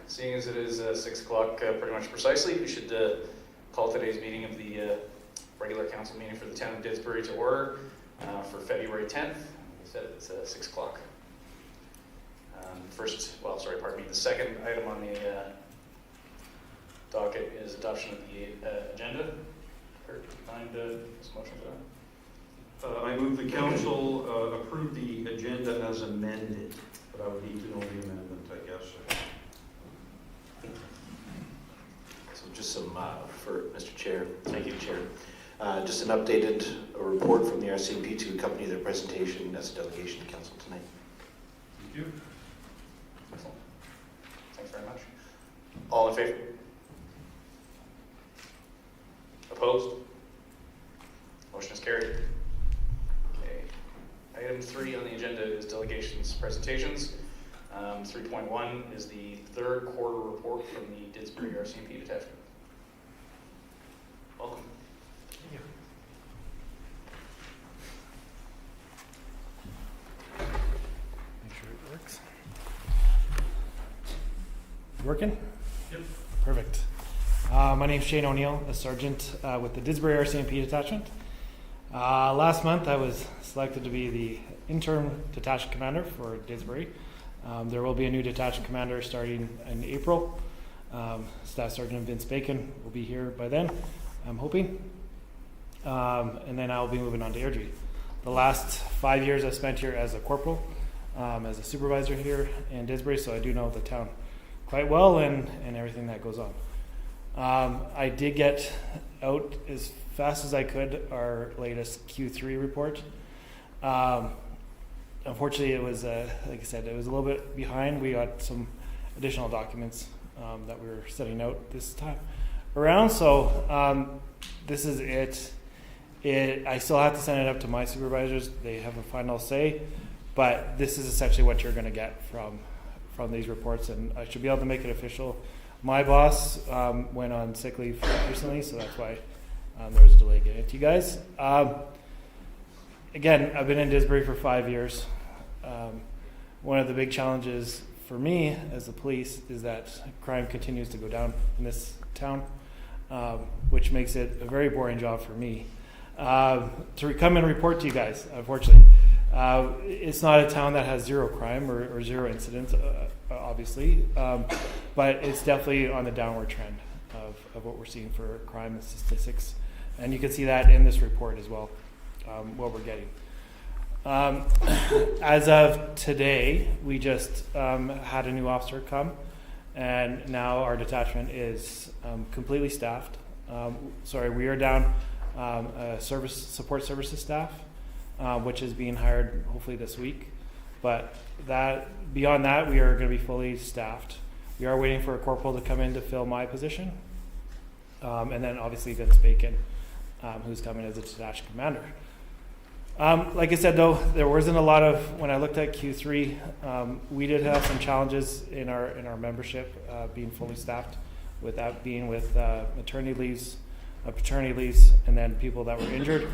Seeing as it is 6 o'clock pretty much precisely, we should call today's meeting of the regular council meeting for the town of Didsbury to order for February 10th. Like I said, it's 6 o'clock. The second item on the docket is adoption of the agenda. Kurt, do you mind this motion for that? I move the council approve the agenda as amended, but I would need to know the amendment, I guess. So just some, for Mr. Chair, thank you, Chair. Just an updated report from the RCMP to accompany their presentation as a delegation to council tonight. Thank you. Excellent. Thanks very much. All in favor? Opposed? Motion is carried. Okay. Item 3 on the agenda is delegations presentations. 3.1 is the third quarter report from the Didsbury RCMP detachment. Welcome. Thank you. Make sure it works. Working? Yep. Perfect. My name's Shane O'Neill, a sergeant with the Didsbury RCMP detachment. Last month I was selected to be the interim detachment commander for Didsbury. There will be a new detachment commander starting in April. Staff Sergeant Vince Bacon will be here by then, I'm hoping. And then I'll be moving on to Airdrie. The last 5 years I spent here as a corporal, as a supervisor here in Didsbury, so I do know the town quite well and everything that goes on. I did get out as fast as I could our latest Q3 report. Unfortunately, it was, like I said, it was a little bit behind. We got some additional documents that we were setting out this time around. So this is it. I still have to send it up to my supervisors. They have a final say, but this is essentially what you're going to get from these reports, and I should be able to make it official. My boss went on sick leave recently, so that's why there was a delay getting it to you guys. Again, I've been in Didsbury for 5 years. One of the big challenges for me as the police is that crime continues to go down in this town, which makes it a very boring job for me to come and report to you guys, unfortunately. It's not a town that has zero crime or zero incidents, obviously, but it's definitely on the downward trend of what we're seeing for crime and statistics. And you can see that in this report as well, what we're getting. As of today, we just had a new officer come, and now our detachment is completely staffed. We are down support services staff, which is being hired hopefully this week. But beyond that, we are going to be fully staffed. We are waiting for a corporal to come in to fill my position, and then obviously Vince Bacon, who's coming as a detachment commander. Like I said, though, there wasn't a lot of, when I looked at Q3, we did have some challenges in our membership being fully staffed, with that being with maternity leaves, paternity leaves, and then people that were injured.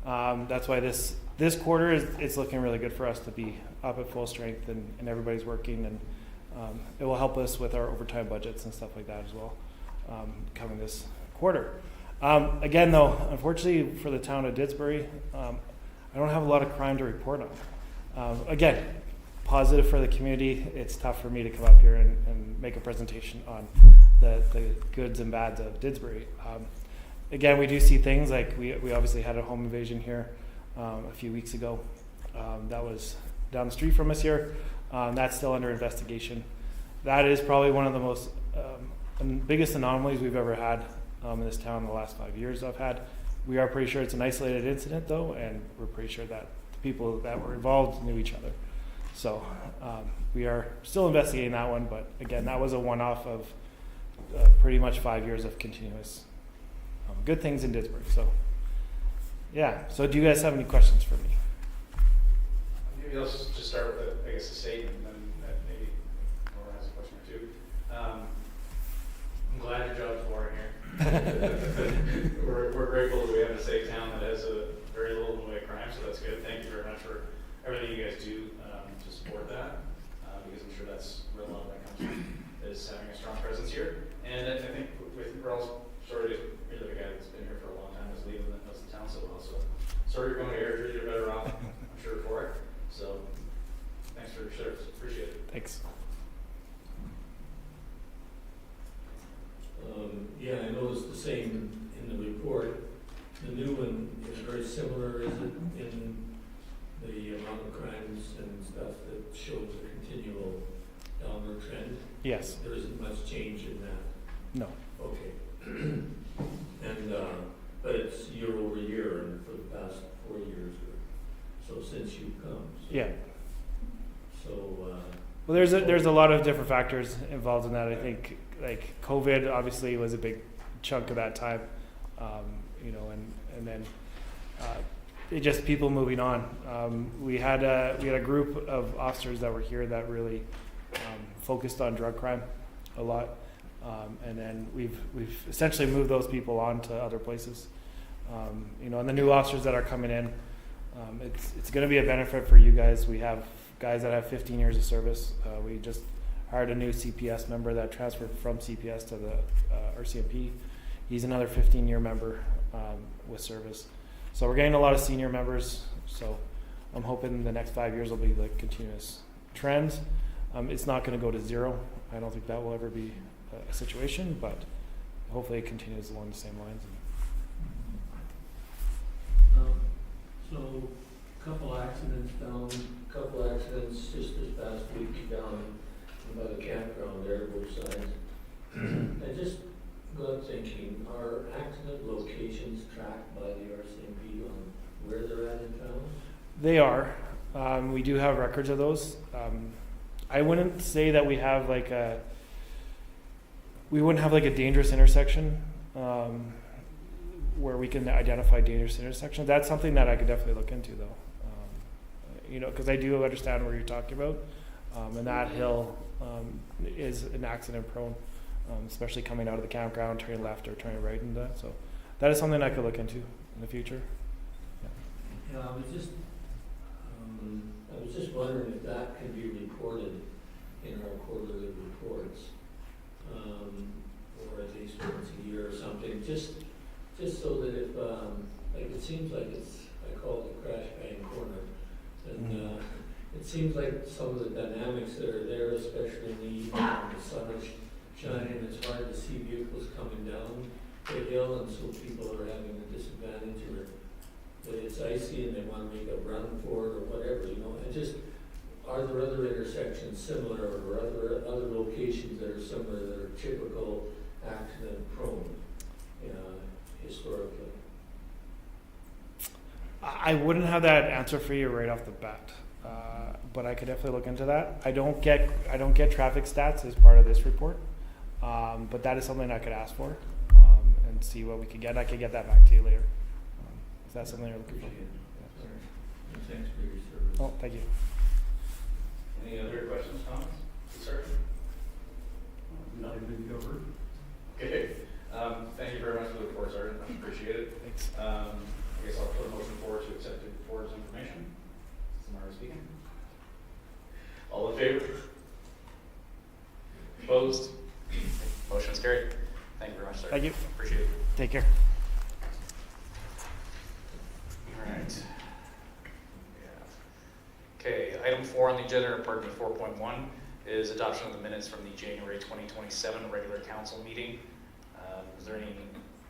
That's why this quarter it's looking really good for us to be up at full strength and everybody's working, and it will help us with our overtime budgets and stuff like that as well coming this quarter. Again, though, unfortunately for the town of Didsbury, I don't have a lot of crime to report on. Again, positive for the community. It's tough for me to come up here and make a presentation on the goods and bads of Didsbury. Again, we do see things like we obviously had a home invasion here a few weeks ago. That was down the street from us here. That's still under investigation. That is probably one of the most biggest anomalies we've ever had in this town in the last 5 years I've had. We are pretty sure it's an isolated incident, though, and we're pretty sure that the people that were involved knew each other. So we are still investigating that one, but again, that was a one-off of pretty much 5 years of continuous good things in Didsbury. So, yeah. So do you guys have any questions for me? Maybe I'll just start with, a statement, and then maybe Laura has a question or two. I'm glad your job's boring here. we're grateful that we have a safe town that has a very little in the way of crime, so that's good. Thank you very much for everything you guys do to support that, because I'm sure that's where a lot of that comes from. is having a strong presence here. And I think with Rawls, sorry to hear that a guy that's been here for a long time is leaving that knows the town so well. So sorry you're going to Airdrie, you're better off, I'm sure, for it. So thanks for your service, appreciate it. Thanks. Yeah, I noticed the same in the report. The new one is very similar, is it, in the amount of crimes and stuff that shows a continual downward trend? Yes. There isn't much change in that? No. Okay. And, but it's year over year and for the past 4 years or so since you've come. So, Yeah. So, Well, there's a lot of different factors involved in that. I think like COVID obviously was a big chunk of that time, you know, and then it just people moving on. We had a group of officers that were here that really focused on drug crime a lot, and then we've essentially moved those people on to other places. You know, and the new officers that are coming in, it's going to be a benefit for you guys. We have guys that have 15 years of service. We just hired a new CPS member that transferred from CPS to the RCMP. He's another 15-year member with service. So we're getting a lot of senior members. So I'm hoping the next 5 years will be like continuous trends. It's not going to go to zero. I don't think that will ever be a situation, but hopefully it continues along the same lines. so couple accidents just this past week down by the campground there, both sides. I just got thinking, are accident locations tracked by the RCMP on where they're at in town? They are. We do have records of those. I wouldn't say that we have like we wouldn't have like a dangerous intersection where we can identify dangerous intersections. That's something that I could definitely look into though. You know, because I do understand where you're talking about. And that hill is an accident prone, especially coming out of the campground, turning left or turning right into that. So that is something I could look into in the future. Yeah, I was just wondering if that can be reported in our quarterly reports, or at least once a year or something, just so that if, like it seems like I call it the crash bang corner, and it seems like some of the dynamics that are there, especially in the evening when the sun is shining, it's hard to see vehicles coming down the hill, and so people are having a disadvantage, or that it's icy and they want to make a run for it or whatever, you know. And just, are there other intersections similar, or other locations that are similar that are typical accident prone historically? I wouldn't have that answer for you right off the bat, but I could definitely look into that. I don't get traffic stats as part of this report, but that is something I could ask for and see what we could get. I could get that back to you later. If that's something you're looking for. Yeah. Thanks for your service. Oh, thank you. Any other questions, comments? Sir? Nothing to go over. Okay. Thank you very much for the report, Sergeant. I appreciate it. Thanks. I guess I'll put a motion forward to accept the board's information. Samara speaking. All in favor? Opposed? Motion is carried. Thank you very much, sir. Thank you. Appreciate it. Take care. All right. Okay, item 4 on the agenda, or pardon me, 4.1, is adoption of the minutes from the January 2027 regular council meeting. Is there any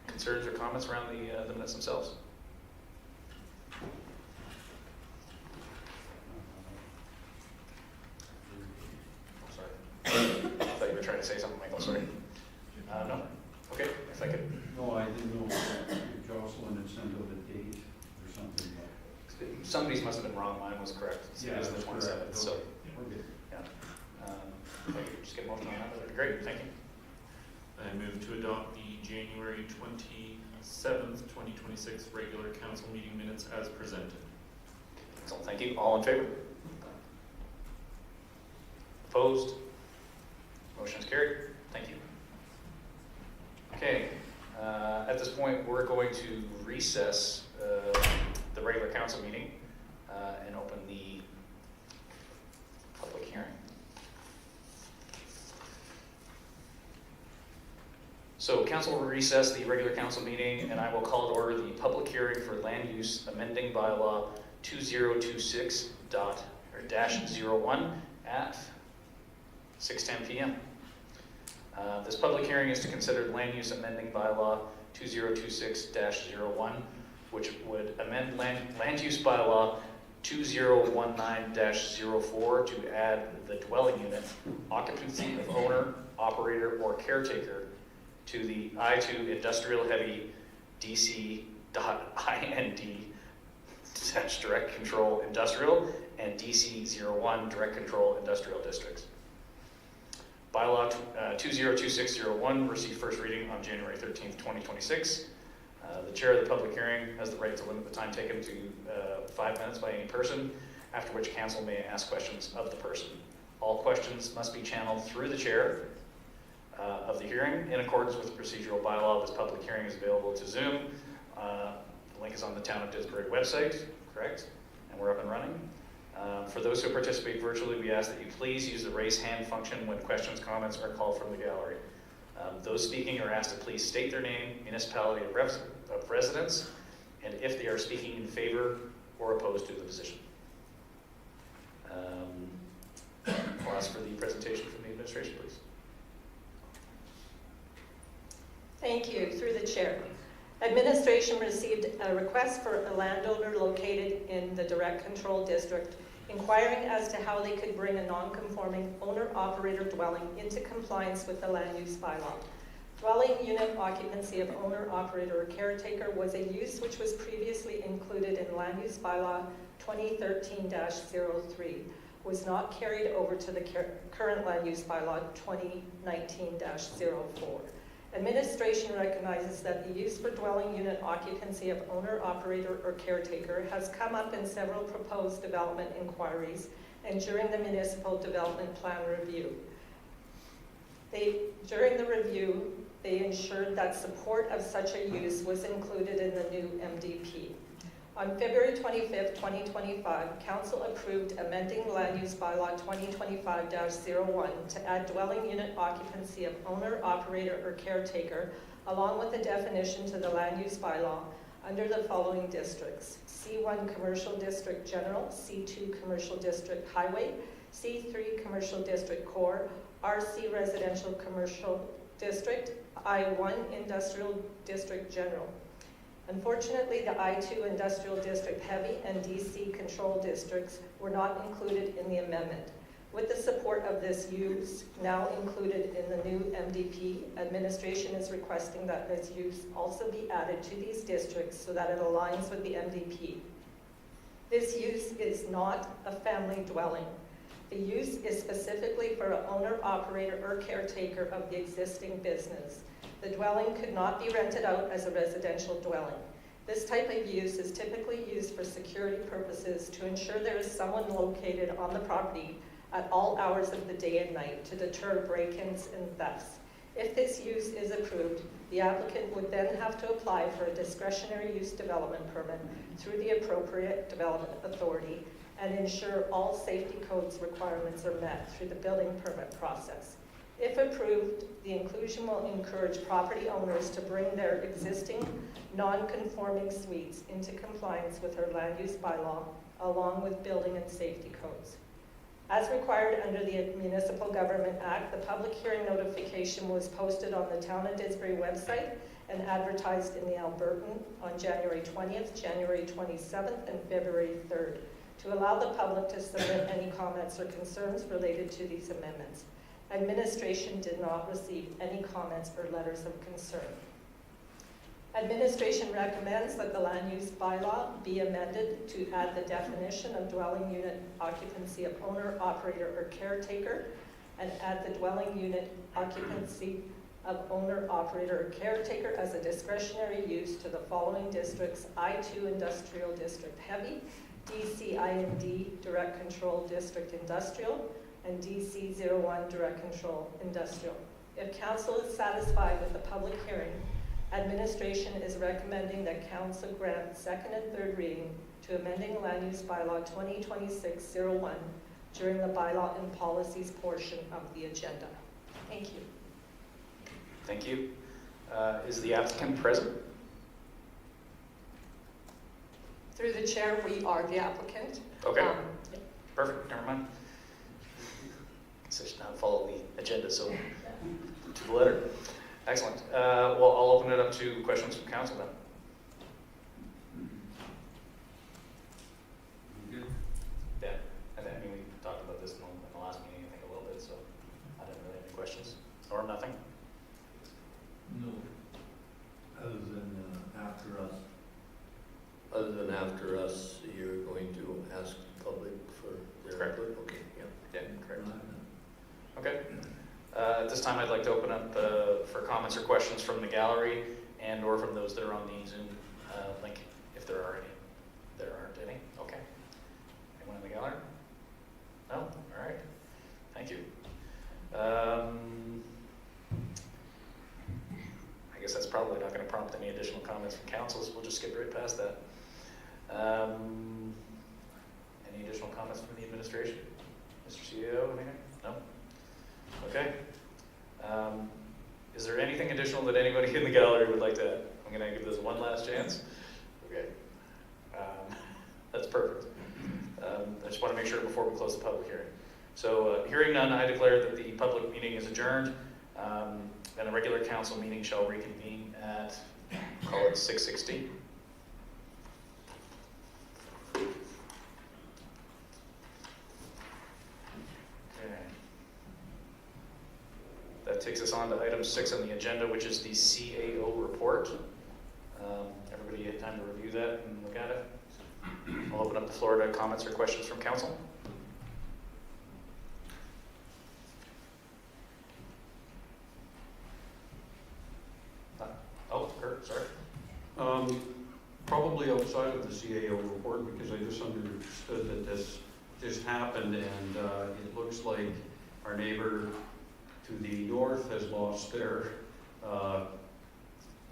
concerns or comments around the minutes themselves? Sorry. I thought you were trying to say something, Michael, sorry. No? Okay, if I could. No, I didn't know if Jocelyn had sent out a date or something, but. Somebody's must have been wrong, mine was correct. It is the 27th, so, We're good. yeah. If I could just get a motion on that, that'd be great, thank you. I move to adopt the January 27th, 2026 regular council meeting minutes as presented. Excellent, thank you. All in favor? Opposed? Motion is carried. Thank you. Okay, at this point, we're going to recess the regular council meeting and open the public hearing. So council will recess the regular council meeting, and I will call to order the public hearing for land use amending bylaw 2026-01 at 6:10 p.m. This public hearing is to consider land use amending bylaw 2026-01, which would amend land use bylaw 2019-04 to add the dwelling unit occupancy of owner, operator, or caretaker to the I2 industrial heavy DC.IND direct control industrial and DC01 direct control industrial districts. Bylaw 2026-01 received first reading on January 13th, 2026. The chair of the public hearing has the right to limit the time taken to 5 minutes by any person, after which council may ask questions of the person. All questions must be channeled through the chair of the hearing in accordance with the procedural bylaw. This public hearing is available to Zoom. The link is on the Town of Didsbury website, correct? And we're up and running. For those who participate virtually, we ask that you please use the raise hand function when questions, comments are called from the gallery. Those speaking are asked to please state their name, municipality of residence, and if they are speaking in favor or opposed to the position. I'll ask for the presentation from the administration, please. Thank you. Through the chair. Administration received a request for a landowner located in the direct control district inquiring as to how they could bring a non-conforming owner-operator dwelling into compliance with the land use bylaw. Dwelling unit occupancy of owner, operator, or caretaker was a use which was previously included in land use bylaw 2013-03, was not carried over to the current land use bylaw 2019-04. Administration recognizes that the use for dwelling unit occupancy of owner, operator, or caretaker has come up in several proposed development inquiries and during the municipal development plan review. During the review, they ensured that support of such a use was included in the new MDP. On February 25th, 2025, Council approved amending Land Use Bylaw 2025-01 to add dwelling unit occupancy of owner, operator, or caretaker, along with the definition to the Land Use Bylaw under the following districts: C1 Commercial District General, C2 Commercial District Highway, C3 Commercial District Core, RC Residential Commercial District, I1 Industrial District General. Unfortunately, the I2 Industrial District Heavy and DC Control Districts were not included in the amendment. With the support of this use now included in the new MDP, administration is requesting that this use also be added to these districts so that it aligns with the MDP. This use is not a family dwelling. The use is specifically for an owner, operator, or caretaker of the existing business. The dwelling could not be rented out as a residential dwelling. This type of use is typically used for security purposes to ensure there is someone located on the property at all hours of the day and night to deter break-ins and thefts. If this use is approved, the applicant would then have to apply for a discretionary use development permit through the appropriate development authority and ensure all safety codes requirements are met through the building permit process. If approved, the inclusion will encourage property owners to bring their existing non-conforming suites into compliance with our land use bylaw, along with building and safety codes. As required under the Municipal Government Act, the public hearing notification was posted on the Town of Didsbury website and advertised in the Albertan on January 20th, January 27th, and February 3rd to allow the public to submit any comments or concerns related to these amendments. Administration did not receive any comments or letters of concern. Administration recommends that the land use bylaw be amended to add the definition of dwelling unit occupancy of owner, operator, or caretaker, and add the dwelling unit occupancy of owner, operator, or caretaker as a discretionary use to the following districts: I2 Industrial District Heavy, DC-IND Direct Control District Industrial, and DC-01 Direct Control Industrial. If Council is satisfied with the public hearing, administration is recommending that Council grant second and third reading to amending Land Use Bylaw 2026-01 during the bylaw and policies portion of the agenda. Thank you. Thank you. Is the applicant present? Through the chair, we are the applicant. Okay, Um, perfect, never mind. Guess I should not follow the agenda so to the letter. Excellent. Well, I'll open it up to questions from council then. Yeah, I mean, we talked about this in the last meeting, I think, a little bit, so I didn't really have any questions. Or nothing? No. Other than after us. Other than after us, you're going to ask the public for their Correct. input? Okay, yeah. Yeah, correct. No, Okay. At this time, I'd like to open up for comments or questions from the gallery and or from those that are on the Zoom link, if there are any. There aren't any? Okay. Anyone in the gallery? No? All right. Thank you. I guess that's probably not going to prompt any additional comments from council, so we'll just skip right past that. Any additional comments from the administration? Mr. CEO, anything? No? Okay. Is there anything additional that anybody in the gallery would like to add? I'm going to give this one last chance. Okay. That's perfect. I just want to make sure before we close the public hearing. So hearing none, I declare that the public meeting is adjourned, and the regular council meeting shall reconvene at, call it 6:16. That takes us on to item 6 on the agenda, which is the CAO report. Everybody had time to review that and look at it? I'll open up the floor to comments or questions from council. Oh, Kurt, sorry. Probably outside of the CAO report, because I just understood that this just happened, and it looks like our neighbor to the north has lost their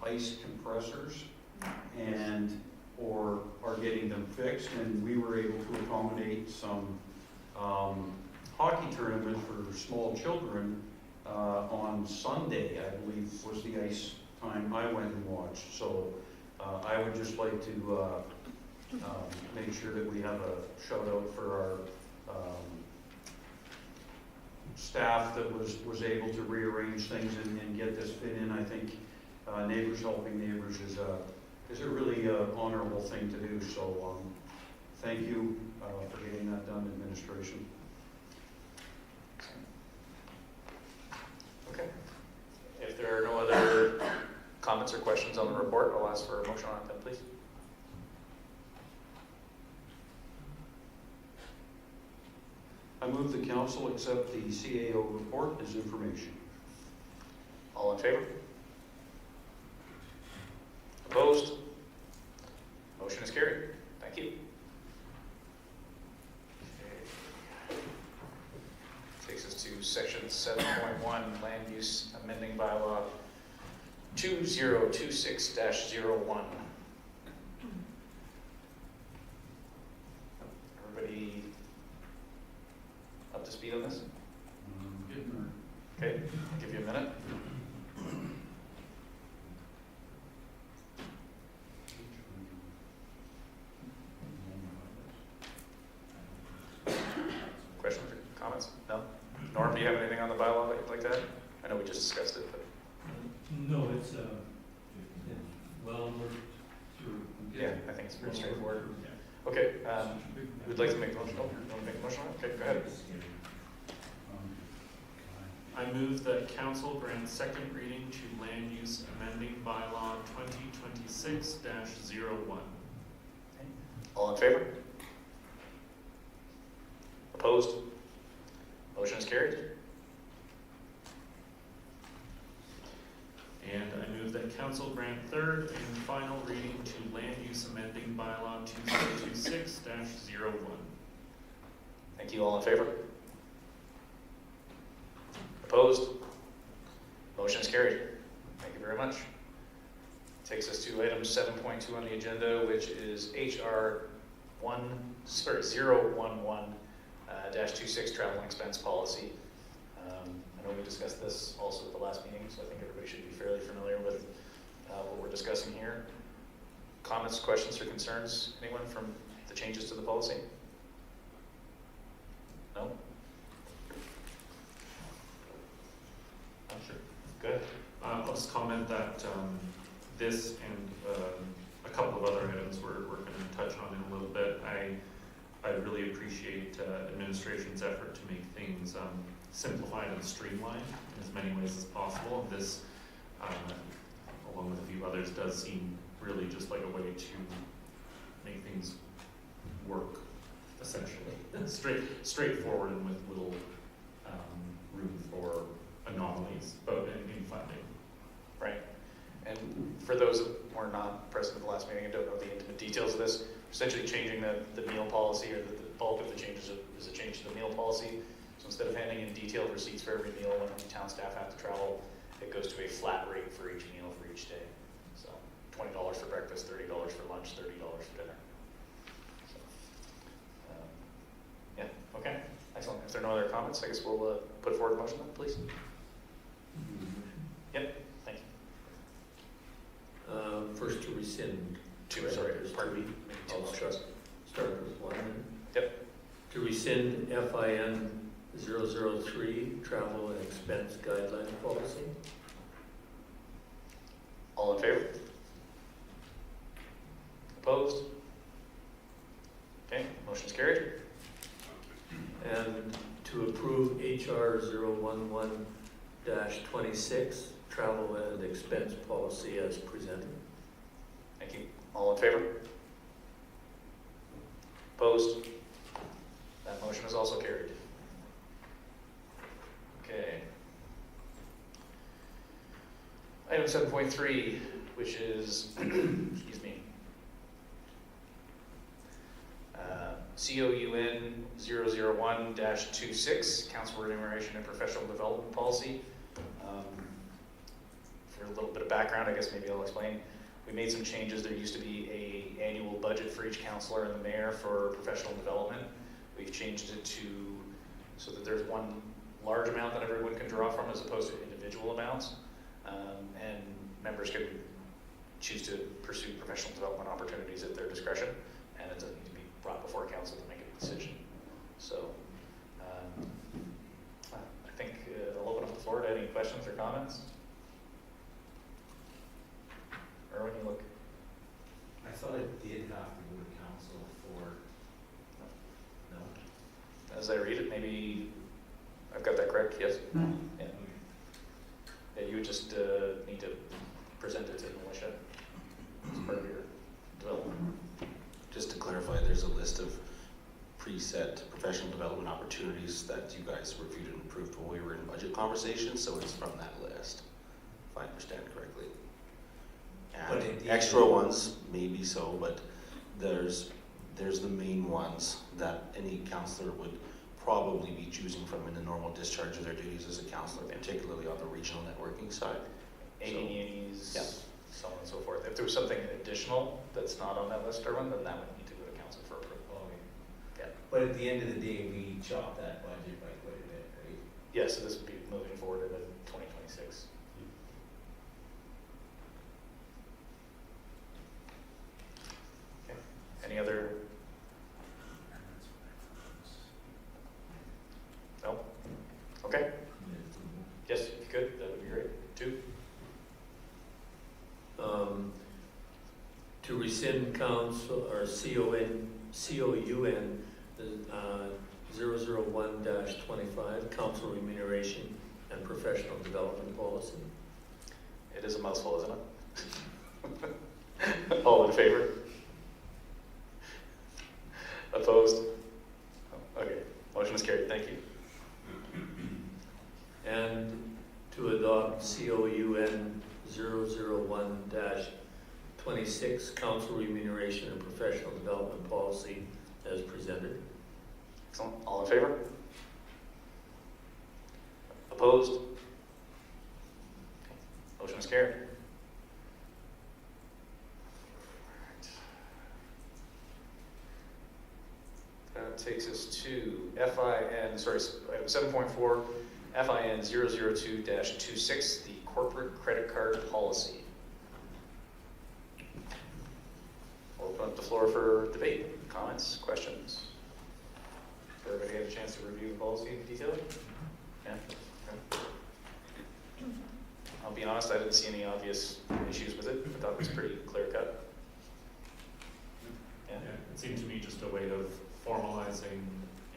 ice compressors and or are getting them fixed, and we were able to accommodate some hockey tournament for small children on Sunday, I believe was the ice time I went and watched. So I would just like to make sure that we have a shout out for our staff that was able to rearrange things and get this fit in. I think neighbors helping neighbors is a really honorable thing to do. So thank you for getting that done, administration. Okay. If there are no other comments or questions on the report, I'll ask for a motion on it then, please. I move the council accept the CAO report as information. All in favor? Opposed? Motion is carried. Thank you. Okay. Takes us to section 7.1, land use amending bylaw 2026-01. Everybody up to speed on this? Okay, I'll give you a minute. Questions or comments? No? Norm, do you have anything on the bylaw that you'd like to add? I know we just discussed it, but. No, it's well worked through. Yeah, I think it's pretty straightforward. Okay, who'd like to make a motion? Oh, you want to make a motion? Okay, go ahead. I move that council grant second reading to land use amending bylaw 2026-01. All in favor? Opposed? Motion is carried. And I move that council grant third and final reading to land use amending bylaw 2026-01. Thank you. All in favor? Opposed? Motion is carried. Thank you very much. Takes us to item 7.2 on the agenda, which is HR 011-26 travel and expense policy. And I know we discussed this also at the last meeting, so I think everybody should be fairly familiar with what we're discussing here. Comments, questions, or concerns? Anyone from the changes to the policy? No? Sure. Good. I'll just comment that this and a couple of other items we're going to touch on in a little bit. I really appreciate administration's effort to make things simplified and streamlined in as many ways as possible. This, along with a few others, does seem really just like a way to make things work, essentially. Straightforward and with little room for anomalies, but in funding. Right. And for those that were not present at the last meeting and don't know the intimate details of this, essentially changing the meal policy, or the bulk of the changes is a change to the meal policy. So instead of handing in detailed receipts for every meal when town staff have to travel, it goes to a flat rate for each meal for each day. So $20 for breakfast, $30 for lunch, $30 for dinner. So, yeah, okay, excellent. If there are no other comments, I guess we'll put forward a motion then, please. Yep, thank you. First to rescind. Two, sorry, pardon me. I'll start with one. Yep. To rescind FIN 003, travel and expense guideline policy. All in favor? Opposed? Okay, motion's carried. And to approve HR 011-26, travel and expense policy as presented. Thank you. All in favor? Opposed? That motion is also carried. Okay. Item 7.3, which is, excuse me, COUN 001-26, Council Remuneration and Professional Development Policy. For a little bit of background, I guess maybe I'll explain. We made some changes. There used to be an annual budget for each councillor and the mayor for professional development. We've changed it to so that there's one large amount that everyone can draw from as opposed to individual amounts. And members can choose to pursue professional development opportunities at their discretion, and it doesn't need to be brought before council to make a decision. So I think I'll open up the floor to any questions or comments. Erwin, you look. I thought it did have to go to council for, no? As I read it, maybe I've got that correct, yes? Yeah. Yeah, you would just need to present it to the militia as part of your development. Just to clarify, there's a list of preset professional development opportunities that you guys reviewed and approved when we were in budget conversations, so it's from that list, if I understand correctly. But And it- extra ones, maybe so, but there's the main ones that any counselor would probably be choosing from in the normal discharge of their duties as a counselor, particularly on the regional networking side. AEs, Yeah. so on and so forth. If there was something additional that's not on that list, Erwin, then that would need to go to council for approval. Okay. Yeah. But at the end of the day, we chopped that budget by quite a bit, right? Yeah, so this would be moving forward into 2026. Okay. Any other? No? Okay. Yes, if you could, that would be great. 2? To rescind council or COUN 001-25, council remuneration and professional development policy. It is a mouthful, isn't it? All in favor? Opposed? Okay, motion is carried. Thank you. And to adopt COUN 001-26, council remuneration and professional development policy as presented. Excellent. All in favor? Opposed? Okay. Motion is carried. That takes us to item 7.4, FIN 002-26, the corporate credit card policy. We'll open up the floor for debate, comments, questions. Has everybody had a chance to review the policy in detail? Yeah? Okay. I'll be honest, I didn't see any obvious issues with it. I thought it was pretty clear cut. Yeah, it seemed to me just a way of formalizing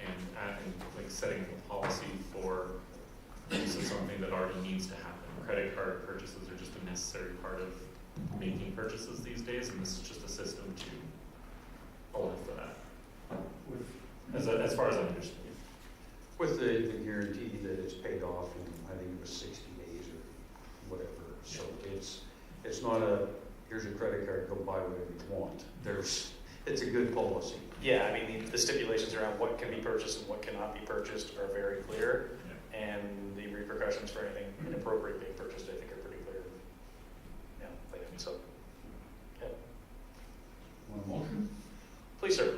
and adding, like setting a policy for use of something that already needs to happen. Credit card purchases are just a necessary part of making purchases these days, and this is just a system to allow for that. As far as I understand. With the guarantee that it's paid off in, I think it was 60 days or whatever. So it's not a, here's a credit card, go buy whatever you want. It's a good policy. Yeah, I mean, the stipulations around what can be purchased and what cannot be purchased are very clear. And the repercussions for anything inappropriate being purchased, I think, are pretty clear. Yeah, like, so, yeah. Want a motion? Please, sir.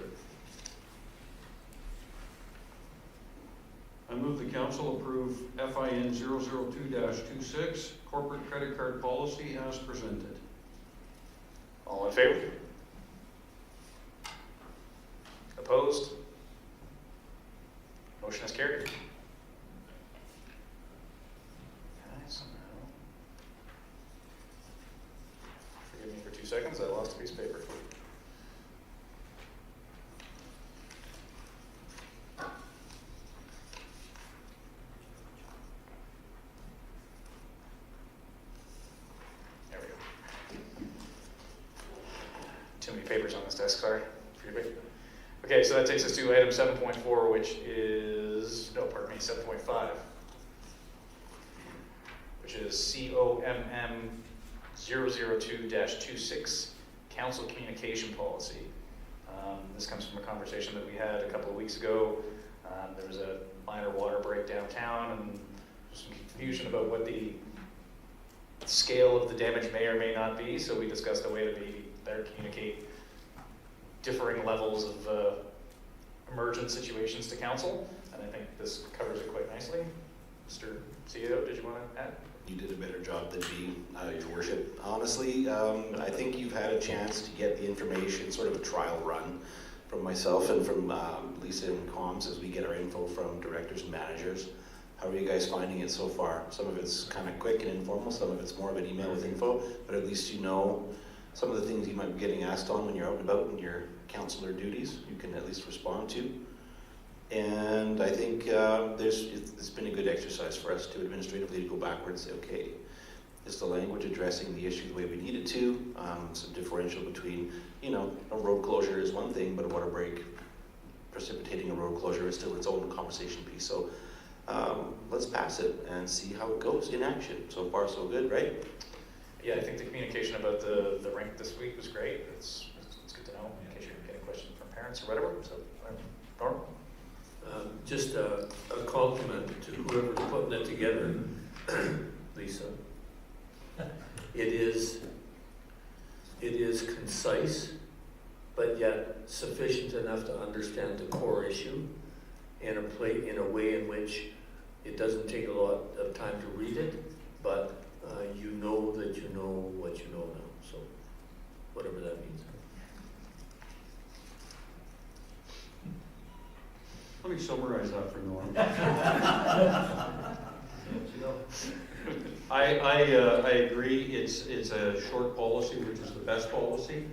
I move the council approve FIN 002-26, corporate credit card policy as presented. All in favor? Opposed? Motion is carried. Okay, so now, forgive me for 2 seconds, I lost a piece of paper. There we go. Too many papers on this desk, sorry. Forgive me. Okay, so that takes us to item 7.4, which is, no, pardon me, 7.5, which is COMM 002-26, Council Communication Policy. This comes from a conversation that we had a couple of weeks ago. There was a minor water break downtown and some confusion about what the scale of the damage may or may not be, so we discussed a way to maybe better communicate differing levels of emergent situations to council, and I think this covers it quite nicely. Mr. CEO, did you want to add? You did a better job than me, Your Worship. Honestly, I think you've had a chance to get the information, sort of a trial run from myself and from Lisa and comms as we get our info from directors and managers. How are you guys finding it so far? Some of it's kind of quick and informal, some of it's more of an email with info, but at least you know some of the things you might be getting asked on when you're out and about in your councillor duties, you can at least respond to. And I think it's been a good exercise for us to administratively go backwards and say, okay, is the language addressing the issue the way we need it to? Some differential between, a road closure is one thing, but a water break precipitating a road closure is still its own conversation piece. So let's pass it and see how it goes in action. So far, so good, right? Yeah, I think the communication about the rink this week was great. It's good to know in case you're getting questions from parents or whatever. So, Norm? Just a compliment to whoever's putting it together, Lisa. It is concise, but yet sufficient enough to understand the core issue in a way in which it doesn't take a lot of time to read it, but you know that you know what you know now. So, whatever that means. Let me summarize that for Norm. I agree. It's a short policy, which is the best policy.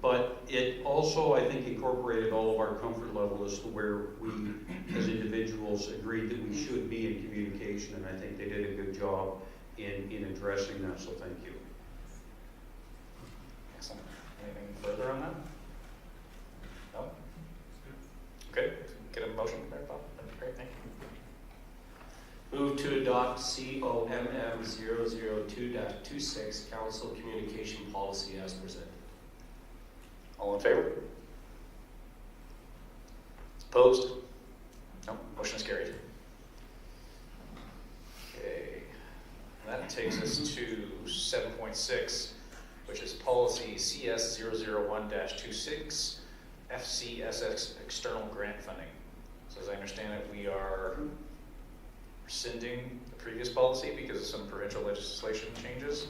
But it also, I think, incorporated all of our comfort level as to where we, as individuals, agreed that we should be in communication, and I think they did a good job in addressing that. So thank you. Excellent. Anything further on that? No? Okay. Get a motion there, Bob. That'd be great. Thank you. Move to adopt COMM 002-26 Council Communication Policy as presented. All in favor? Opposed? No. Motion is carried. Okay. And that takes us to 7.6, which is policy CS 001-26, FCSX external grant funding. So as I understand it, we are rescinding the previous policy because of some provincial legislation changes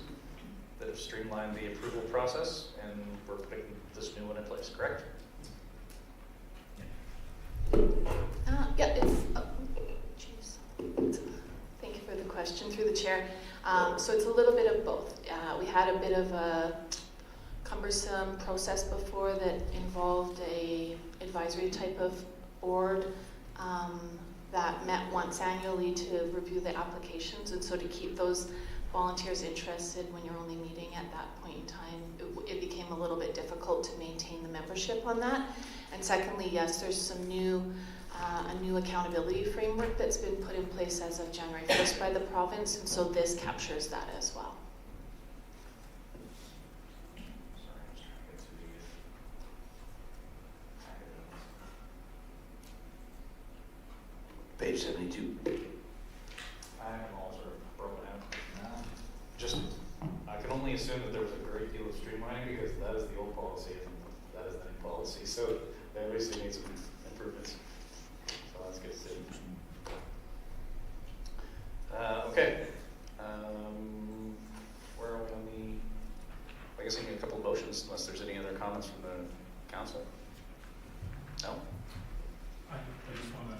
that have streamlined the approval process, and we're putting this new one in place, correct? Yeah, thank you for the question through the chair. So it's a little bit of both. We had a bit of a cumbersome process before that involved a advisory type of board that met once annually to review the applications, and so to keep those volunteers interested when you're only meeting at that point in time, it became a little bit difficult to maintain the membership on that. And secondly, yes, there's some a new accountability framework that's been put in place as of January 1st by the province, and so this captures that as well. Sorry, I'm just trying to get through these. Page 72. I'm all sort of broken out. Just, I can only assume that there was a great deal of streamlining because that is the old policy and that is the new policy. So they obviously made some improvements. So that's good to see. Okay. Where are we on the, I guess I need a couple of motions unless there's any other comments from the council. No? I just want to,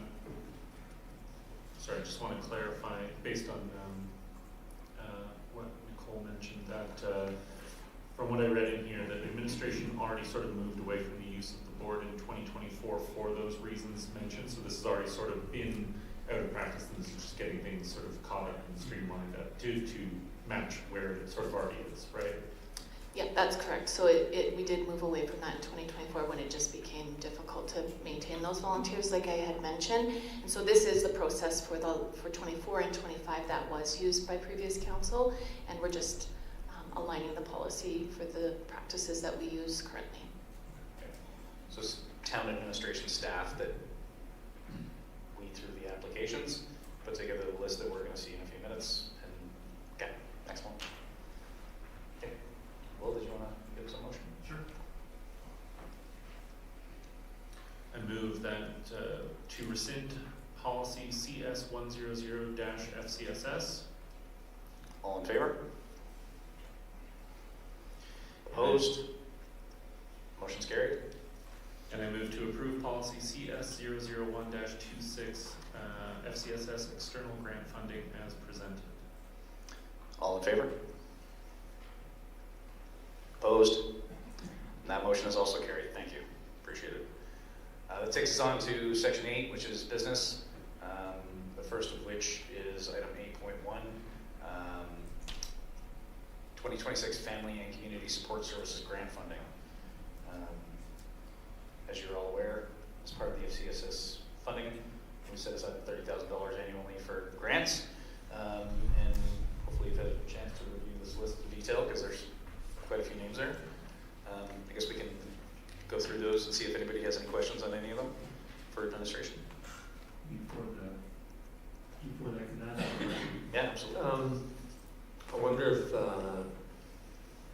sorry, I just want to clarify, based on what Nicole mentioned, that from what I read in here, that administration already sort of moved away from the use of the board in 2024 for those reasons mentioned. So this has already sort of been out of practice, and this is just getting things sort of caught up and streamlined up to match where it sort of already is, right? Yeah, that's correct. So we did move away from that in 2024 when it just became difficult to maintain those volunteers, like I had mentioned. And so this is the process for 24 and 25 that was used by previous council, and we're just aligning the policy for the practices that we use currently. Okay. So it's town administration staff that weed through the applications, put together the list that we're going to see in a few minutes, and okay, next one. Okay. Will, did you want to give some motion? Sure. I move that to rescind policy CS 100-FCSS. All in favor? Opposed? Motion's carried. And I move to approve policy CS 001-26 FCSS external grant funding as presented. All in favor? Opposed? And that motion is also carried. Thank you. Appreciate it. That takes us on to section 8, which is business. The first of which is item 8.1, 2026 Family and Community Support Services Grant Funding. As you're all aware, as part of the FCSS funding, we set aside $30,000 annually for grants. And hopefully you've had a chance to review this list in detail because there's quite a few names there. I guess we can go through those and see if anybody has any questions on any of them for administration. Before that can ask a question. Yeah, absolutely. I wonder if,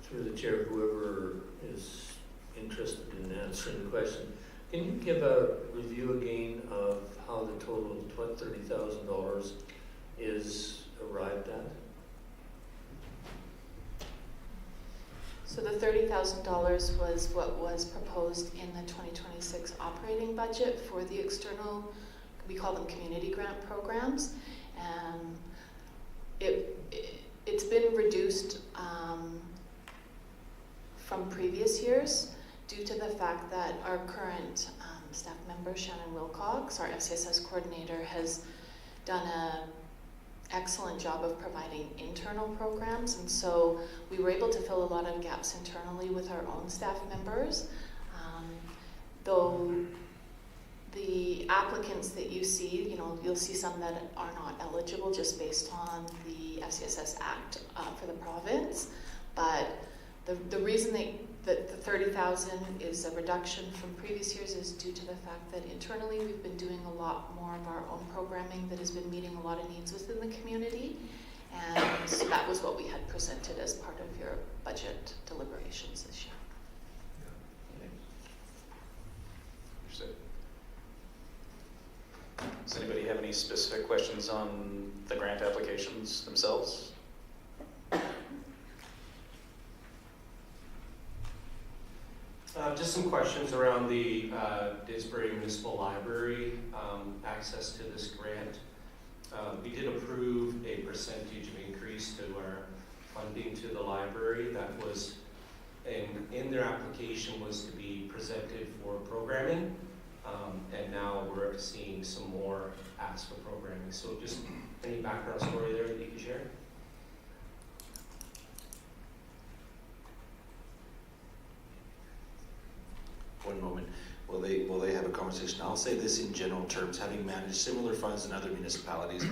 through the chair, whoever is interested in answering the question, can you give a review again of how the total of $30,000 is arrived at? So the $30,000 was what was proposed in the 2026 operating budget for the external, we call them community grant programs. And it's been reduced from previous years due to the fact that our current staff member, Shannon Wilcox, our FCSS coordinator, has done an excellent job of providing internal programs, and so we were able to fill a lot of gaps internally with our own staff members. Though the applicants that you see, you'll see some that are not eligible just based on the FCSS Act for the province, but the reason that the 30,000 is a reduction from previous years is due to the fact that internally we've been doing a lot more of our own programming that has been meeting a lot of needs within the community, and so that was what we had presented as part of your budget deliberations this year. Understood. Does anybody have any any specific questions on the grant applications themselves? Just some questions around the Didsbury Municipal Library access to this grant. We did approve a percentage of increase to our funding to the library. That was, in their application, was to be presented for programming. And now we're seeing some more asks for programming. So just any background story there that you can share? One moment. Will they have a conversation? I'll say this in general terms, having managed similar funds in other municipalities,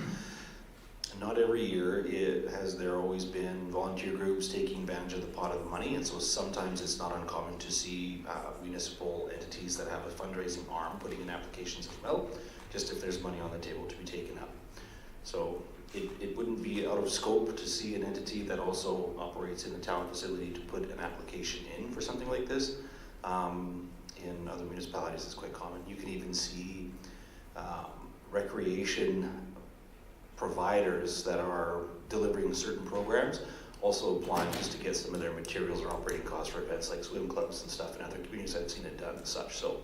not every year has there always been volunteer groups taking advantage of the pot of money, and so sometimes it's not uncommon to see municipal entities that have a fundraising arm putting in applications as well, just if there's money on the table to be taken up. So it wouldn't be out of scope to see an entity that also operates in a town facility to put an application in for something like this. In other municipalities, it's quite common. You can even see recreation providers that are delivering certain programs also applying just to get some of their materials or operating costs for events like swim clubs and stuff. In other communities, I've seen it done and such. So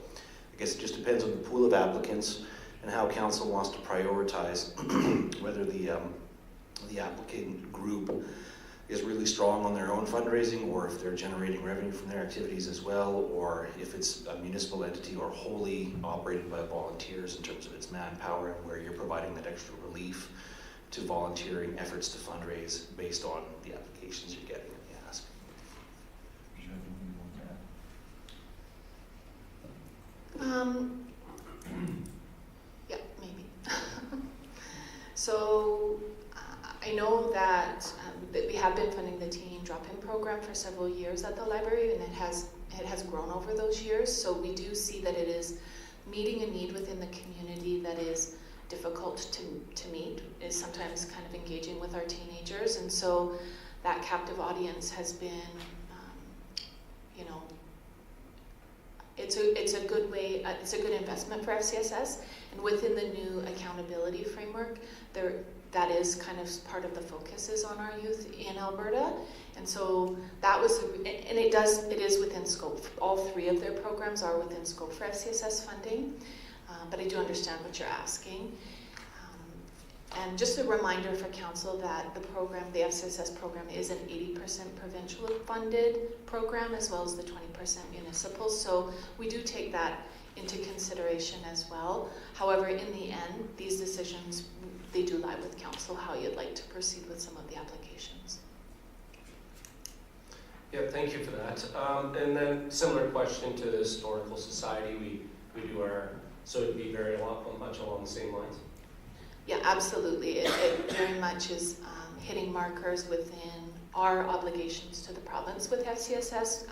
I guess it just depends on the pool of applicants and how council wants to prioritize whether the applicant group is really strong on their own fundraising, or if they're generating revenue from their activities as well, or if it's a municipal entity or wholly operated by volunteers in terms of its manpower, and where you're providing that extra relief to volunteering efforts to fundraise based on the applications you're getting when you ask. Yeah, maybe. So I know that we have been funding the teen drop-in program for several years at the library, and it has grown over those years. So we do see that it is meeting a need within the community that is difficult to meet, is sometimes kind of engaging with our teenagers, and so that captive audience has been, it's a good way, it's a good investment for FCSS, and within the new accountability framework, that is kind of part of the focus is on our youth in Alberta, and so that was, and it is within scope. All three of their programs are within scope for FCSS funding, but I do understand what you're asking. And just a reminder for council that the program, the FCSS program, is an 80% provincial funded program as well as the 20% municipal, so we do take that into consideration as well. However, in the end, these decisions, they do lie with council, how you'd like to proceed with some of the applications. Yeah, thank you for that. And then similar question to the Historical Society, we do our, so it'd be much along the same lines? Yeah, absolutely. It very much is hitting markers within our obligations to the province with FCSS,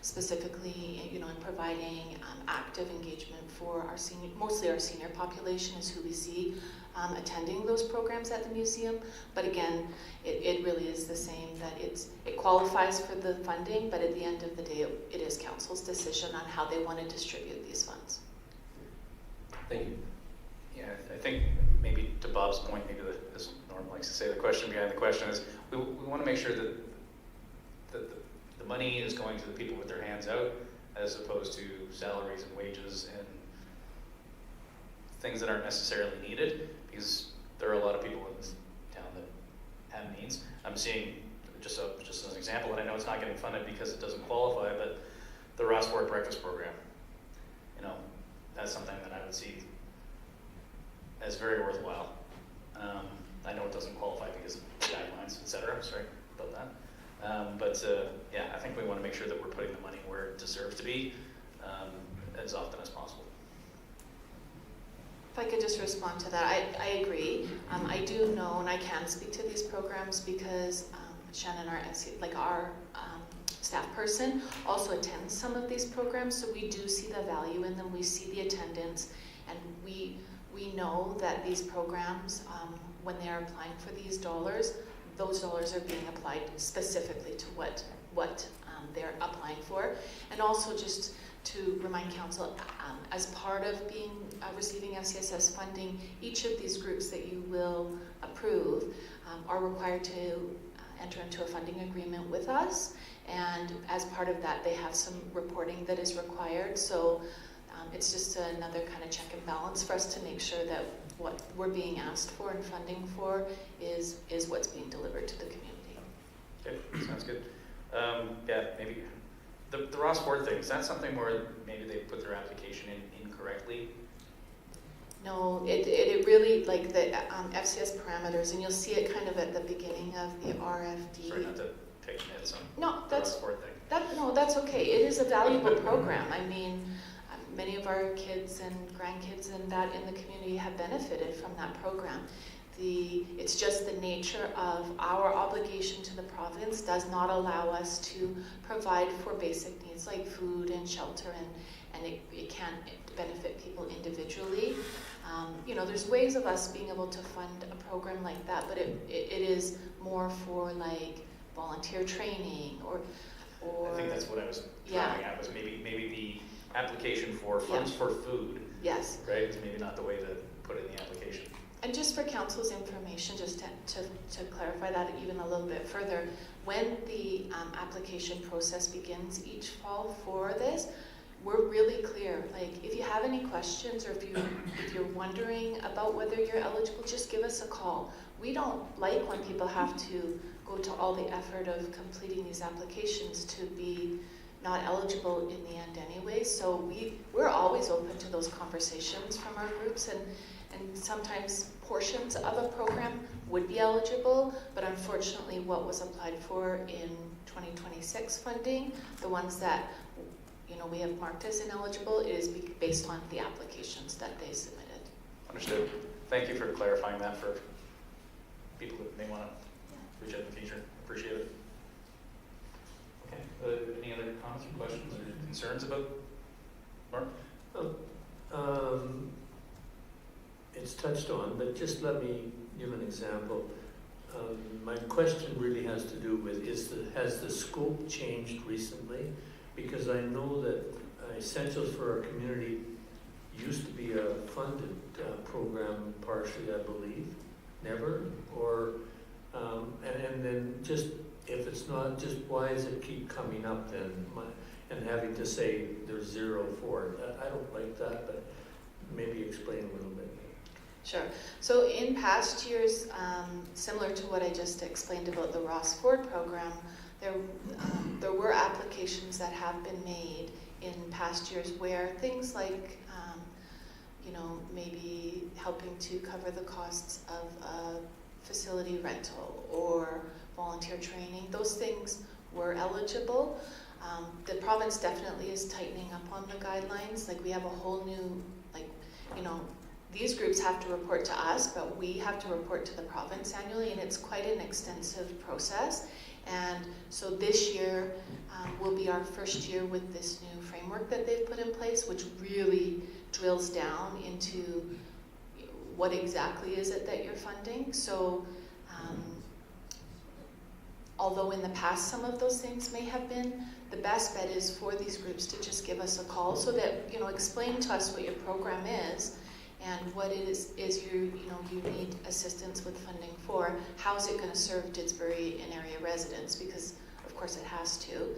specifically, in providing active engagement for our senior, mostly our senior population is who we see attending those programs at the museum. But again, it really is the same, that it qualifies for the funding, but at the end of the day, it is council's decision on how they want to distribute these funds. Thank you. Yeah, I think maybe to Bob's point, maybe as Norm likes to say, the question behind the question is, we want to make sure that the money is going to the people with their hands out, as opposed to salaries and wages and things that aren't necessarily needed, because there are a lot of people in this town that have needs. I'm seeing, just as an example, and I know it's not getting funded because it doesn't qualify, but the Ross Ford Breakfast Program, that's something that I would see as very worthwhile. I know it doesn't qualify because of guidelines, etc. Sorry about that. Yeah, I think we want to make sure that we're putting the money where it deserves to be as often as possible. If I could just respond to that, I agree. I do know, and I can speak to these programs because Shannon, our staff person, also attends some of these programs, so we do see the value in them. We see the attendance, and we know that these programs, when they're applying for these dollars, those dollars are being applied specifically to what they're applying for. And also just to remind council, as part of being receiving FCSS funding, each of these groups that you will approve are required to enter into a funding agreement with us, and as part of that they have some reporting that is required. So it's just another kind of check and balance for us to make sure that what we're being asked for and funding for is what's being delivered to the community. Okay, sounds good. Yeah, maybe the Ross Ford thing, is that something where maybe they put their application in incorrectly? No, it really, like the FCS parameters, and you'll see it kind of at the beginning of the RFD. Sorry, not to take nits on No, the Ross Ford thing. that's okay. It is a valuable program. I mean, many of our kids and grandkids and that in the community have benefited from that program. It's just the nature of our obligation to the province does not allow us to provide for basic needs like food and shelter, and it can't benefit people individually. You know, there's ways of us being able to fund a program like that, but it is more for like volunteer training or I think that's what I was driving at, was maybe the application for funds for food, Yes. right, is maybe not the way to put it in the application. And just for council's information, just to clarify that even a little bit further, when the application process begins each fall for this, we're really clear. Like, if you have any questions or if you're wondering about whether you're eligible, just give us a call. We don't like when people have to go to all the effort of completing these applications to be not eligible in the end anyway. So we're always open to those conversations from our groups, and sometimes portions of a program would be eligible, but unfortunately what was applied for in 2026 funding, the ones that we have marked as ineligible, is based on the applications that they submitted. Understood. Thank you for clarifying that for people that may want to reach out in the future. Appreciate it. Okay. Any other comments or questions or concerns about Mark? It's touched on, but just let me give an example. My question really has to do with, has the scope changed recently? Because I know that Essentials for Our Community used to be a funded program partially, I believe. Never? Or, and then just, if it's not, just why does it keep coming up then? And having to say there's zero for it. I don't like that, but maybe explain a little bit. Sure. So in past years, similar to what I just explained about the Ross Ford program, there were applications that have been made in past years where things like, maybe helping to cover the costs of a facility rental or volunteer training, those things were eligible. The province definitely is tightening up on the guidelines. Like, we have a whole new, these groups have to report to us, but we have to report to the province annually, and it's quite an extensive process. And so this year will be our first year with this new framework that they've put in place, which really drills down into what exactly is it that you're funding. So although in the past some of those things may have been, the best bet is for these groups to just give us a call so that, explain to us what your program is and what it is you need assistance with funding for. How's it going to serve Didsbury and area residents? Because of course it has to.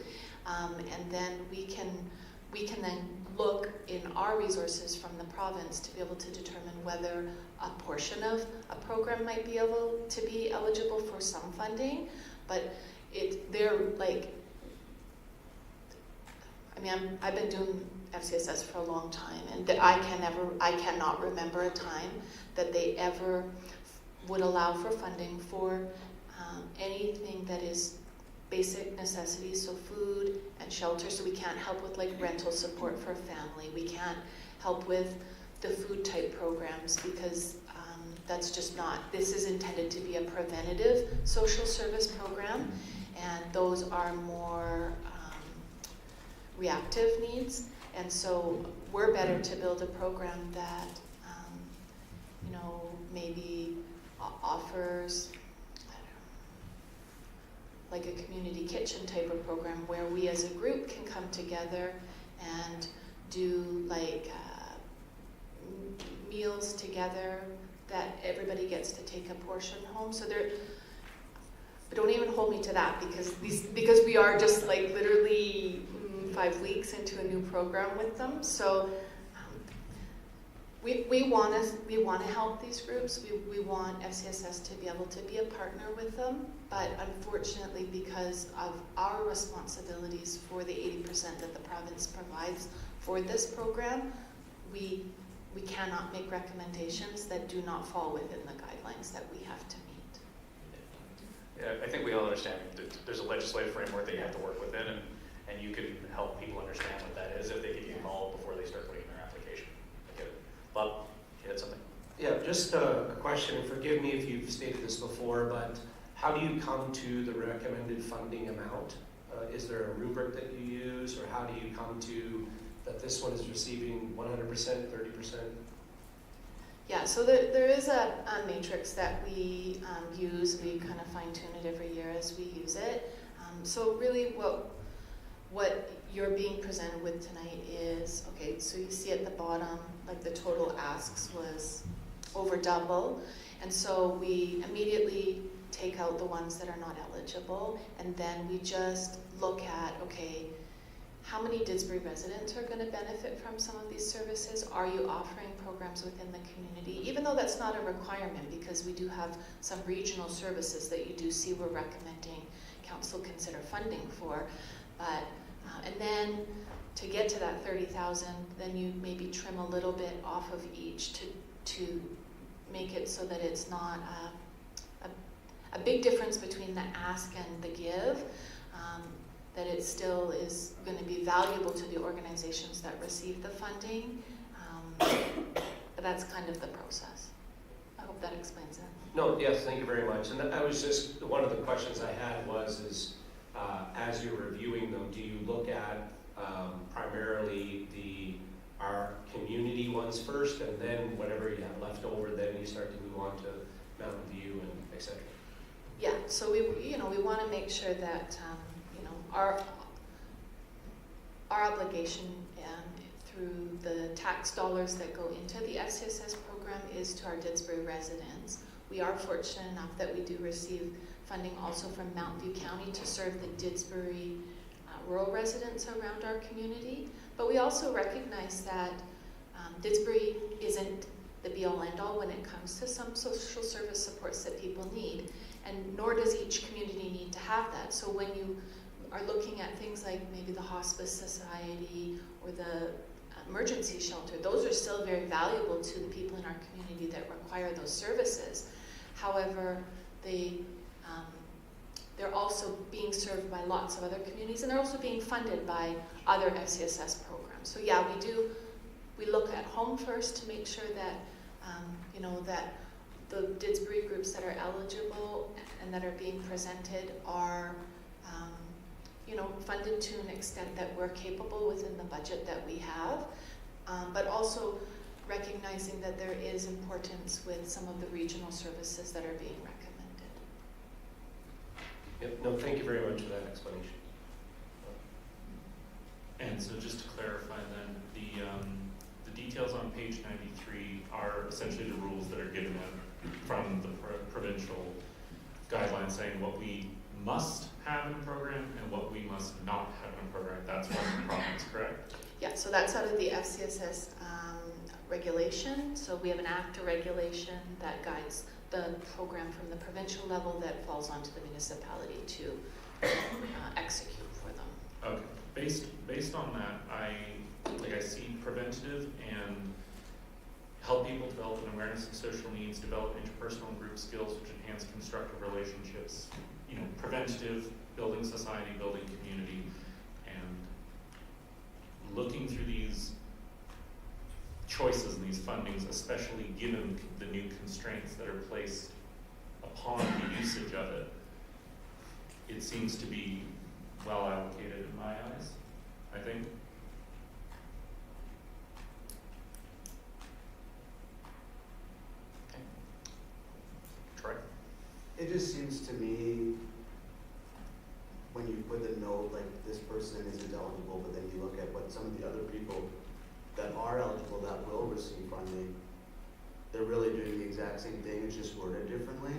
And then we can then look in our resources from the province to be able to determine whether a portion of a program might be able to be eligible for some funding. But I've been doing FCSS for a long time, and I cannot remember a time that they ever would allow for funding for anything that is basic necessities, so food and shelter. So we can't help with like rental support for a family. We can't help with the food type programs because that's just not, this is intended to be a preventative social service program, and those are more reactive needs. And so we're better to build a program that, maybe offers, like a community kitchen type of program where we as a group can come together and do like meals together that everybody gets to take a portion home. So they're, but don't even hold me to that because we are just like literally 5 weeks into a new program with them. So we want to help these groups. We want FCSS to be able to be a partner with them. But unfortunately, because of our responsibilities for the 80% that the province provides for this program, we cannot make recommendations that do not fall within the guidelines that we have to meet. Yeah, I think we all understand that there's a legislative framework that you have to work within, and you can help people understand what that is if they get you involved before they start putting in their application. I get it. Bob, you had something? Yeah, just a question, and forgive me if you've stated this before, but how do you come to the recommended funding amount? Is there a rubric that you use, or how do you come to that this one is receiving 100%, 30%? Yeah, so there is a matrix that we use. We kind of fine tune it every year as we use it. So really what you're being presented with tonight is, okay, so you see at the bottom, like the total asks was over double. And so we immediately take out the ones that are not eligible. And then we just look at, okay, how many Didsbury residents are going to benefit from some of these services? Are you offering programs within the community? Even though that's not a requirement, because we do have some regional services that you do see we're recommending council consider funding for. But, and then to get to that 30,000, then you maybe trim a little bit off of each to make it so that it's not a big difference between the ask and the give. That it still is going to be valuable to the organizations that receive the funding. But that's kind of the process. I hope that explains it. No, yes, thank you very much. And I was just, one of the questions I had was, as you're reviewing them, do you look at primarily our community ones first, and then whatever you have left over, then you start to move on to Mountain View and et cetera? Yeah, so we want to make sure that our obligation through the tax dollars that go into the FCSS program is to our Didsbury residents. We are fortunate enough that we do receive funding also from Mountain View County to serve the Didsbury rural residents around our community. But we also recognize that Didsbury isn't the be-all end-all when it comes to some social service supports that people need, and nor does each community need to have that. So when you are looking at things like maybe the Hospice Society or the emergency shelter, those are still very valuable to the people in our community that require those services. However, they're also being served by lots of other communities, and they're also being funded by other FCSS programs. So yeah, we look at home first to make sure that that the Didsbury groups that are eligible and that are being presented are funded to an extent that we're capable within the budget that we have, but also recognizing that there is importance with some of the regional services that are being recommended. Yep, no, thank you very much for that explanation. And so just to clarify then, the details on page 93 are essentially the rules that are given from the provincial guidelines saying what we must have in a program and what we must not have in a program. That's from the province, correct? Yeah, so that's out of the FCSS regulation. So we have an act or regulation that guides the program from the provincial level that falls onto the municipality to execute for them. Okay, based on that, I see preventative and help people develop an awareness of social needs, develop interpersonal and group skills which enhance constructive relationships, preventative, building society, building community, and looking through these choices and these fundings, especially given the new constraints that are placed upon the usage of it, it seems to be well allocated in my eyes, I think. Troy? It just seems to me, when you put a note like this person isn't eligible, but then you look at what some of the other other people that are eligible that will receive funding, they're really doing the exact same thing, it's just worded differently,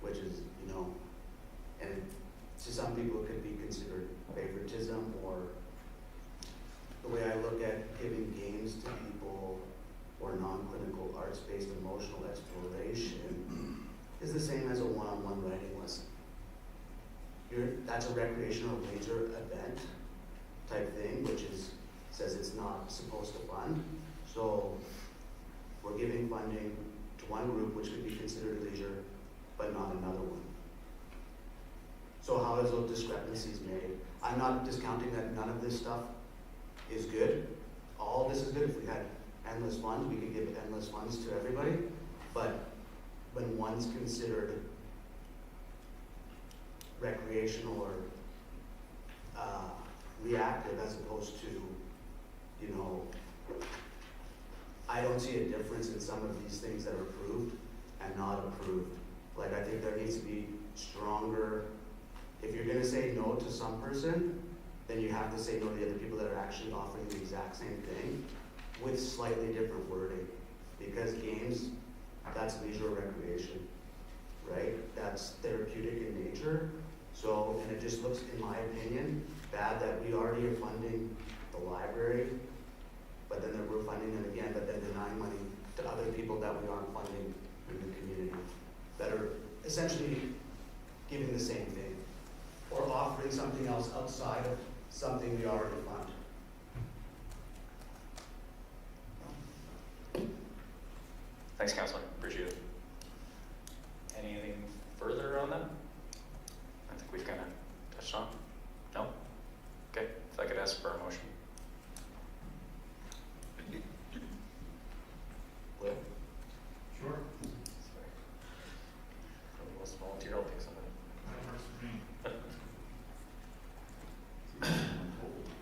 which is, you know, and to some people it could be considered favoritism, or the way I look at giving games to people or non-clinical arts-based emotional exploration is the same as a one-on-one writing lesson. That's a recreational leisure event type thing, which says it's not supposed to fund. So we're giving funding to one group, which could be considered leisure, but not another one. So how is those discrepancies made? I'm not discounting that none of this stuff is good. All this is good. If we had endless funds, we could give endless funds to everybody. But when one's considered recreational or reactive as opposed to, you know, I don't see a difference in some of these things that are approved and not approved. Like, I think there needs to be stronger, if you're gonna say no to some person, then you have to say no to the other people that are actually offering the exact same thing with slightly different wording. Because games, that's leisure recreation, right? That's therapeutic in nature. So, and it just looks, in my opinion, bad that we already are funding the library, but then we're funding them again, but then denying money to other people that we aren't funding in the community, that are essentially giving the same thing, or offering something else outside of something we already fund. Thanks, Councilor, appreciate it. Anything further on that? I think we've kind of touched on. No? Okay, if I could ask for a motion. Will? Sure. Sorry. Probably wants to volunteer, I'll pick somebody.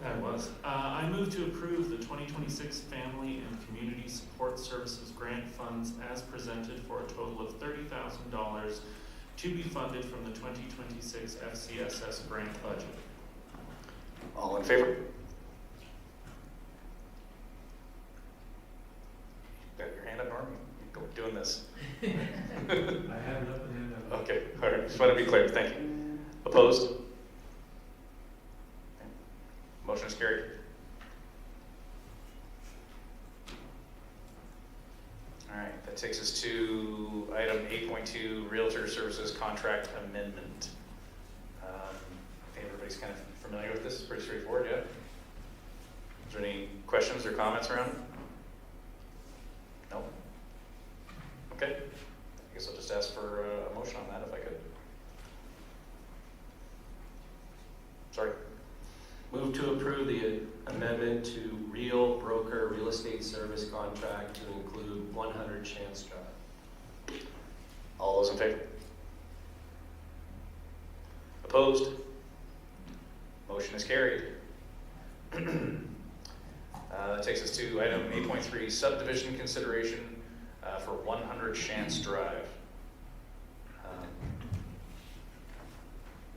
That was. I move to approve the 2026 Family and Community Support Services Grant Funds as presented for a total of $30,000 to be funded from the 2026 FCSS grant budget. All in favor? Got your hand up, Norm? Go doing this. I have nothing in there. Okay, all right, just want to be clear, thank you. Opposed? Motion is carried. All right, that takes us to item 8.2, Realtor Services Contract Amendment. I think everybody's kind of familiar with this, it's pretty straightforward, yeah? Is there any questions or comments around it? No? Okay, I guess I'll just ask for a motion on that if I could. Sorry. Move to approve the amendment to Real Broker Real Estate Service Contract to include 100 Chance Drive. All those in favor? Opposed? Motion is carried. That takes us to item 8.3, subdivision consideration for 100 Chance Drive.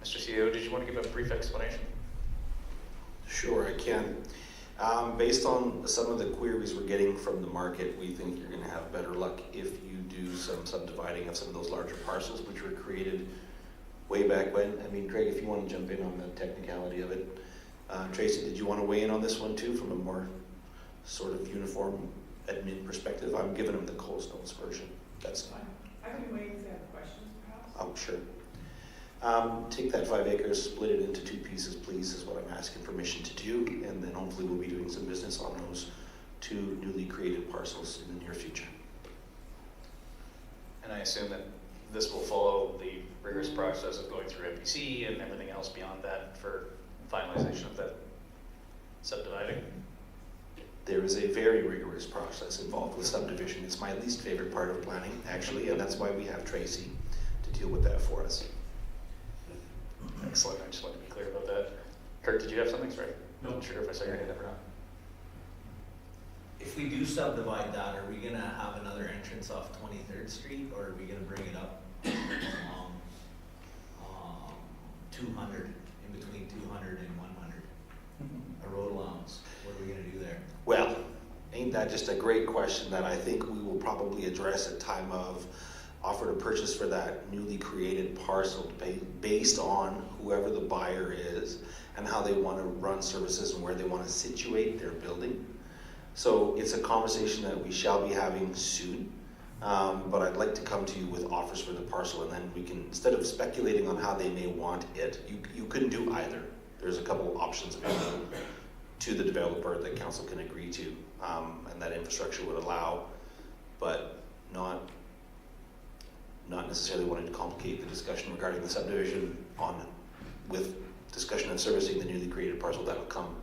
Mr. CEO, did you want to give a brief explanation? Sure, I can. Based on some of the queries we're getting from the market, we think you're going to have better luck if you do some subdividing of some of those larger parcels which were created way back when. I mean, Craig, if you want to jump in on the technicality of it. Tracy, did you want to weigh in on this one too from a more sort of uniform admin perspective? I'm giving them the Coles Notes version. That's fine. I can wait if you have questions, perhaps. Oh, sure. Take that 5 acres, split it into 2 pieces, please, is what I'm asking permission to do, and then hopefully we'll be doing some business on those 2 newly created parcels in the near future. And I assume that this will follow the rigorous process of going through MPC and everything else beyond that for finalization of that subdividing. There is a very rigorous process involved with subdivision. It's my least favorite part of planning, actually, and that's why we have Tracy to deal with that for us. Excellent, I just wanted to be clear about that. Kurt, did you have something? Sorry. No. Not sure if I saw your hand up or not. If we do subdivide that, are we gonna have another entrance off 23rd Street, or are we gonna bring it up 200, in between 200 and 100? A road allowance, what are we gonna do there? that just a great question that I think we will probably address at time of offer to purchase for that newly created parcel based on whoever the buyer is and how they want to run services and where they want to situate their building. So it's a conversation that we shall be having soon. But I'd like to come to you with offers for the parcel, and then we can, instead of speculating on how they may want it, you couldn't do either. There's a couple of options available to the developer that council can agree to, and that infrastructure would allow, but not necessarily wanting to complicate the discussion regarding the subdivision with discussion on servicing the newly created parcel that will come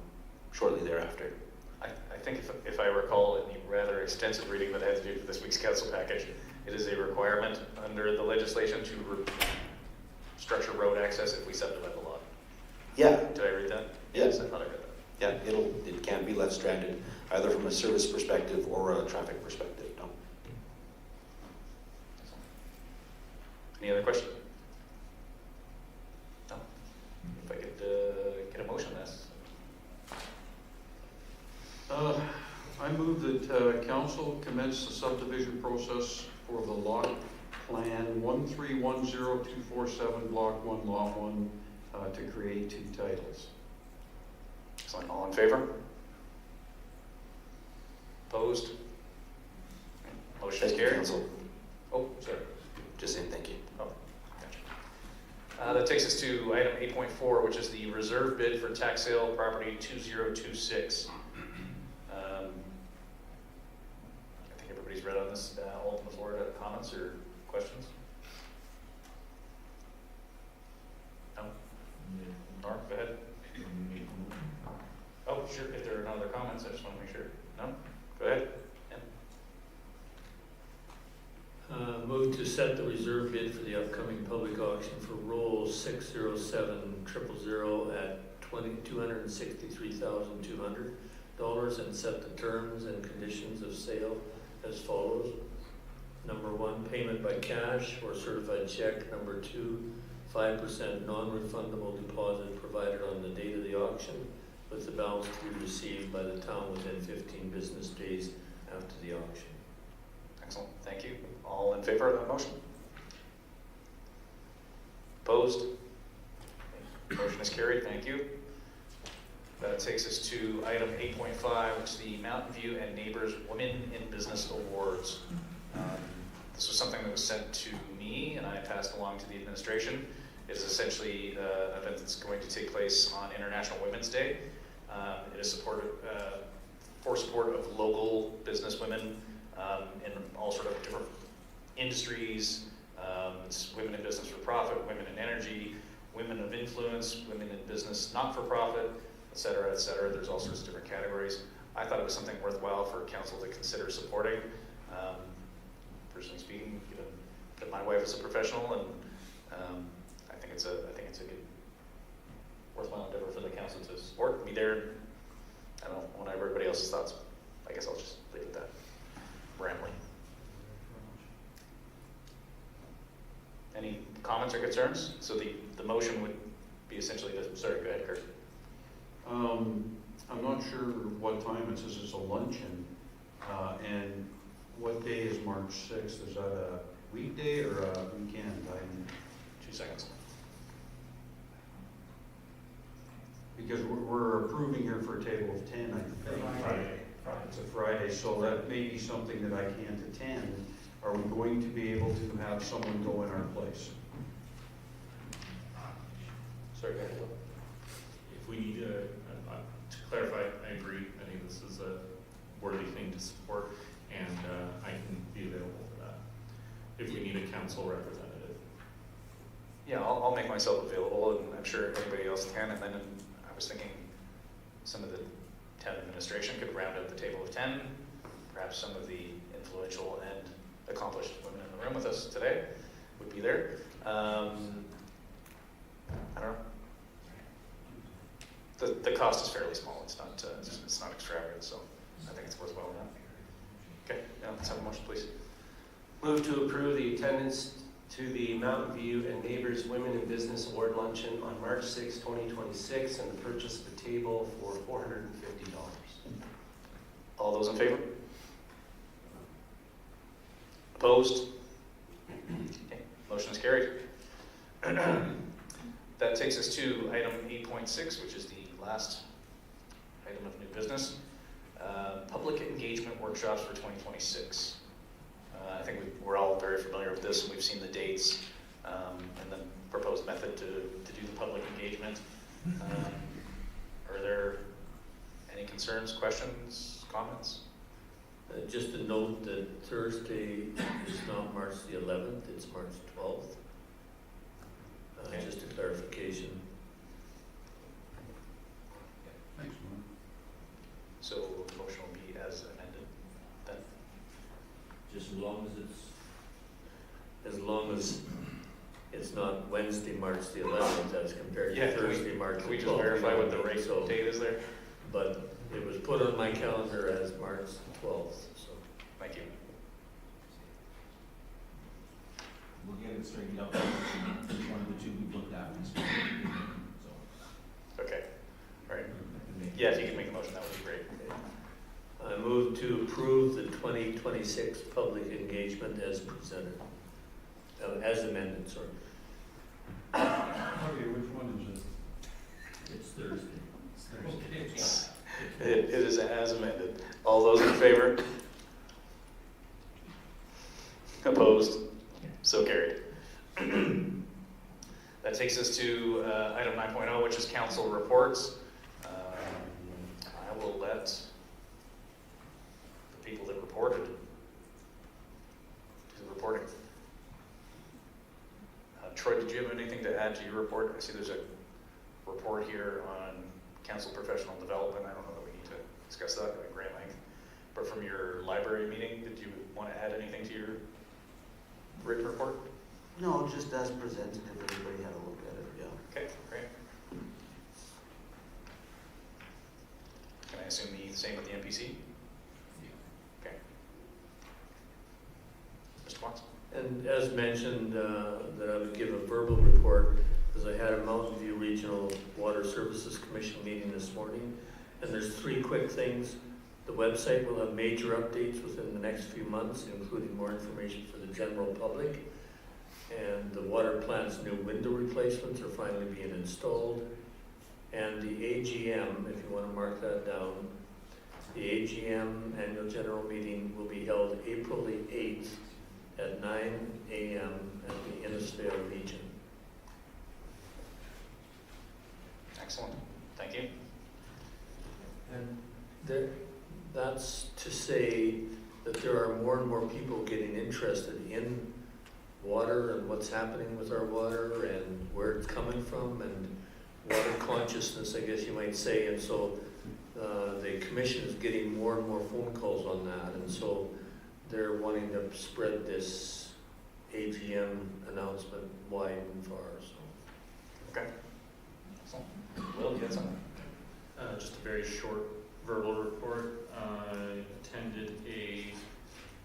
shortly thereafter. I think if I recall in the rather extensive reading that I had to do for this week's council package, it is a requirement under the legislation to structure road access if we subdivide the lot. Yeah. Did I read that? Yes. I thought I read that. Yeah, it can't be left stranded, either from a service perspective or a traffic perspective, no. Any other questions? No? If I could get a motion on this. I move that council commence the subdivision process for the lot plan 1310247, block 1, lot 1, to create 2 titles. Excellent. All in favor? Opposed? Motion is Thank you, carried. council. Oh, sorry. Just saying thank you. Oh, gotcha. That takes us to item 8.4, which is the reserve bid for tax sale property 2026. I think everybody's read on this. I'll open the floor to comments or questions. No? Norm, go ahead. Oh, sure. If there are no other comments, I just want to make sure. No? Go ahead. Move to set the reserve bid for the upcoming public auction for roll 607000 at $263,200 and set the terms and conditions of sale as follows. Number 1, payment by cash or certified check. Number 2, 5% non-refundable deposit provided on the date of the auction, with the balance to be received by the town within 15 business days after the auction. Excellent. Thank you. All in favor of that motion? Opposed? Motion is carried. Thank you. That takes us to item 8.5, which is the Mountain View and Neighbors Women in Business Awards. This was something that was sent to me and I passed along to the administration. It is essentially an event that's going to take place on International Women's Day. It is for support of local business women in all sort of different industries. It's women in business for profit, women in energy, women of influence, women in business not for profit, et cetera, et cetera. There's all sorts of different categories. I thought it was something worthwhile for council to consider supporting. Personally speaking, given that my wife is a professional, and I think it's a good, worthwhile endeavor for the council to support me there. I don't want to have everybody else's thoughts. I guess I'll just leave it at that. Rambling. Any comments or concerns? So the motion would be essentially to, sorry, go ahead, Kurt. I'm not sure what time it says it's a luncheon, and what day is March 6th? Is that a weekday or a weekend? 2 seconds. Because we're approving here for a table of 10, I think. Friday. It's a Friday, so that may be something that I can't attend. Are we going to be able to have someone go in our place? Sorry, go ahead. If we need to clarify, I agree. I think this is a worthy thing to support, and I can be available for that if we need a council representative. Yeah, I'll make myself available, and I'm sure anybody else can. And then I was thinking some of the town administration could round out the table of 10. Perhaps some of the influential and accomplished women in the room with us today would be there. I don't know. The cost is fairly small. It's not extravagant, so I think it's worthwhile now. Okay, now let's have a motion, please. Move to approve the attendance to the Mountain View and Neighbors Women in Business Award Luncheon on March 6, 2026, and the purchase of a table for $450. All those in favor? Opposed? Okay, motion is carried. That takes us to item 8.6, which is the last item of new business. Public engagement workshops for 2026. I think we're all very familiar with this, and we've seen the dates and the proposed method to do the public engagement. Are there any concerns, questions, comments? Just a note that Thursday is not March the 11th, it's March 12th. Okay. Just a clarification. Thanks, Norm. So the motion will be as amended then? Just as long as it's not Wednesday, March the 11th, as compared Yeah, to can we- Thursday, March the 12th. Can we just verify what the right So- date is there? But it was put on my calendar as March 12th, so. Thank you. We'll get it straightened out, which one of the two we've looked at, so. Okay, all right. Yeah, if you could make a motion, that would be great. I move to approve the 2026 public engagement as presented, as amended, sorry. Okay, which one is it? it's Thursday. It is as amended. All those in favor? Opposed? So carried. That takes us to item 9.0, which is council reports. I will let the people that reported do the reporting. Troy, did you have anything to add to your report? I see there's a report here on council professional development. I don't know that we need to discuss that at great length. But from your library meeting, did you want to add anything to your written report? No, just as presented, if everybody had a look at it, yeah. Okay, great. Can I assume the same with the MPC? Okay. Mr. Watson? And as mentioned, that I would give a verbal report, because I had a Mountain View Regional Water Services Commission meeting this morning, and there's 3 quick things. The website will have major updates within the next few months, including more information for the general public. And the water plant's new window replacements are finally being installed. And the AGM, if you want to mark that down, the AGM annual general meeting will be held April the 8th at 9 a.m. at the Innisfail Region. Excellent. Thank you. And that's to say that there are more and more people getting interested in water and what's happening with our water and where it's coming from and water consciousness, I guess you might say. And so the commission is getting more and more phone calls on that. And so they're wanting to spread this AGM announcement wide and far. So. Okay. Excellent. Will, you had something? Just a very short verbal report. I attended a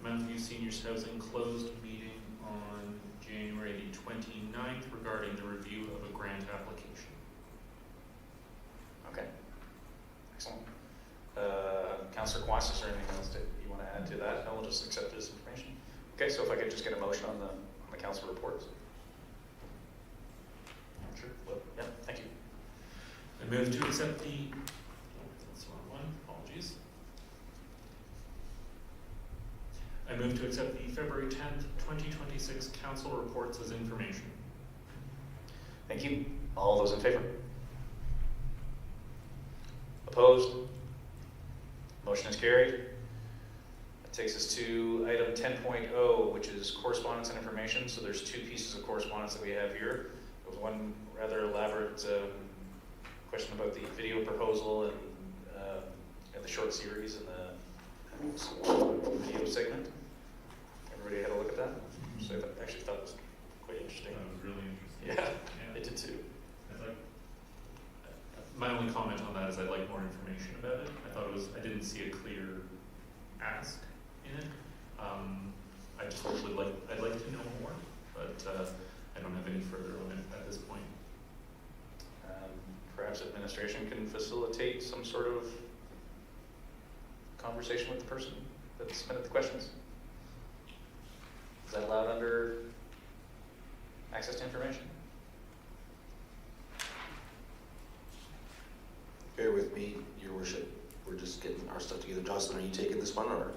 Mountain View Seniors Housing closed meeting on January the 29th regarding the review of a grant application. Okay. Excellent. Councillor Kwas, is there anything else that you want to add to that? No, we'll just accept this information. Okay, so if I could just get a motion on the council reports. Sure. Will. Yeah, thank you. I move to accept the, that's the wrong one, apologies. I move to accept the February 10th, 2026 council reports as information. Thank you. All those in favor? Opposed? Motion is carried. That takes us to item 10.0, which is correspondence and information. So there's 2 pieces of correspondence that we have here. There was one rather elaborate question about the video proposal and the short series and the video segment. Everybody had a look at that? So I actually thought it was quite interesting. That was really interesting. Yeah, Yeah. I did too. My only comment on that is I'd like more information about it. I thought I didn't see a clear ask in it. I just would I'd like to know more, but I don't have any further on it at this point. Perhaps administration can facilitate some sort of conversation with the person that submitted the questions. Is that allowed under access to information? Bear with me, your worship, we're just getting our stuff together. Jocelyn, are you taking this one, or?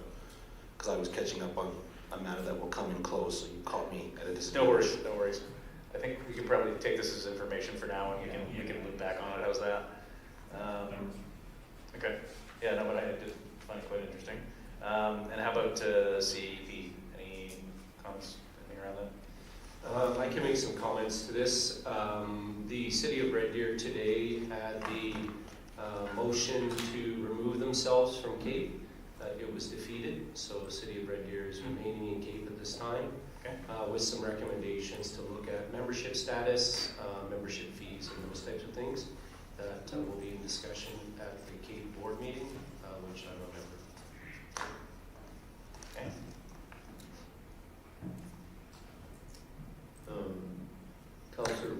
Because I was catching up on a matter that will come in close, so you caught me at a disadvantage. No worries. I think we can probably take this as information for now, and you can look back on it. How's that? Okay. Yeah, no, but I did find it quite interesting. And how about CEP? Any comments, anything around that? I can make some comments to this. The city of Red Deer today had the motion to remove themselves from CAPE. It was defeated, so the city of Red Deer is remaining in CAPE at this time, Okay. with some recommendations to look at membership status, membership fees, and those types of things that will be in discussion at the CAPE board meeting, which I'm a member. Okay. Counselor,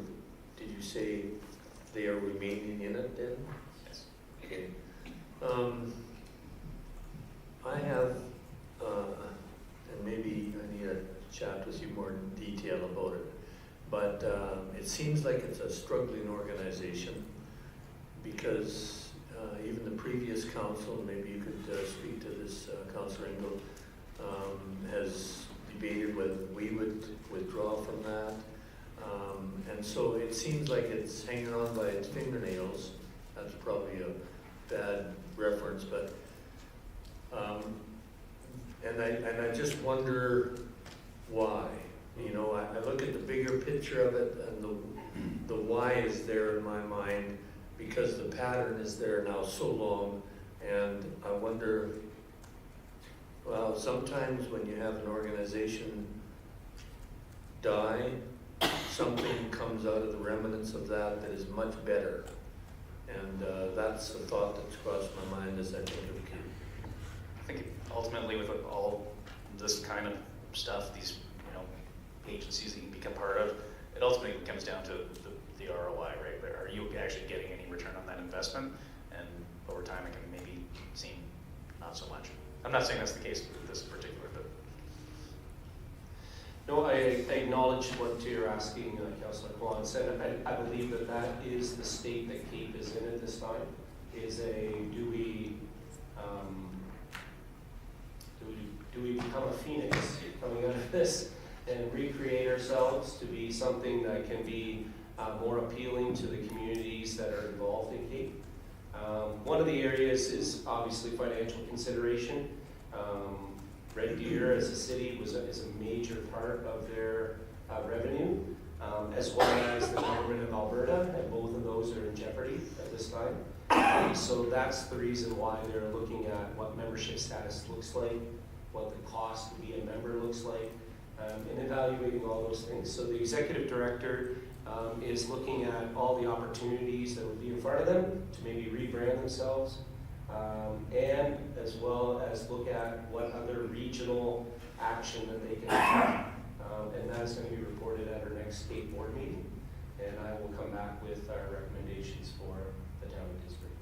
did you say they are remaining in it then? Yes. Okay. I have, and maybe I need to chat with you more in detail about it, but it seems like it's a struggling organization because even the previous council, maybe you could speak to this, Councilor Engel, has debated whether we would withdraw from that. And so it seems like it's hanging on by its fingernails. That's probably a bad reference, but and I just wonder why. You know, I look at the bigger picture of it, and the why is there in my mind because the pattern is there now so long, and I wonder. Well, sometimes when you have an organization die, something comes out of the remnants of that that is much better. And that's a thought that's crossed my mind as I think of it. I think ultimately with all this kind of stuff, these agencies that you become part of, it ultimately comes down to the ROI, right? Are you actually getting any return on that investment? And over time, it can maybe seem not so much. I'm not saying that's the case with this in particular, but No, I acknowledge what you're asking, Councillor Kwan said. I believe that is the state that CAPE is in at this time. Do we become a phoenix coming out of this and recreate ourselves to be something that can be more appealing to the communities that are involved in CAPE? One of the areas is obviously financial consideration. Red Deer as a city is a major part of their revenue, as well as the government of Alberta, and both of those are in jeopardy at this time. So that's the reason why they're looking at what membership status looks like, what the cost to be a member looks like, and evaluating all those things. So the executive director is looking at all the opportunities that would be in front of them to maybe rebrand themselves, and as well as look at what other regional action that they can have. And that is going to be reported at our next state board meeting, and I will come back with our recommendations for the town of Disbury.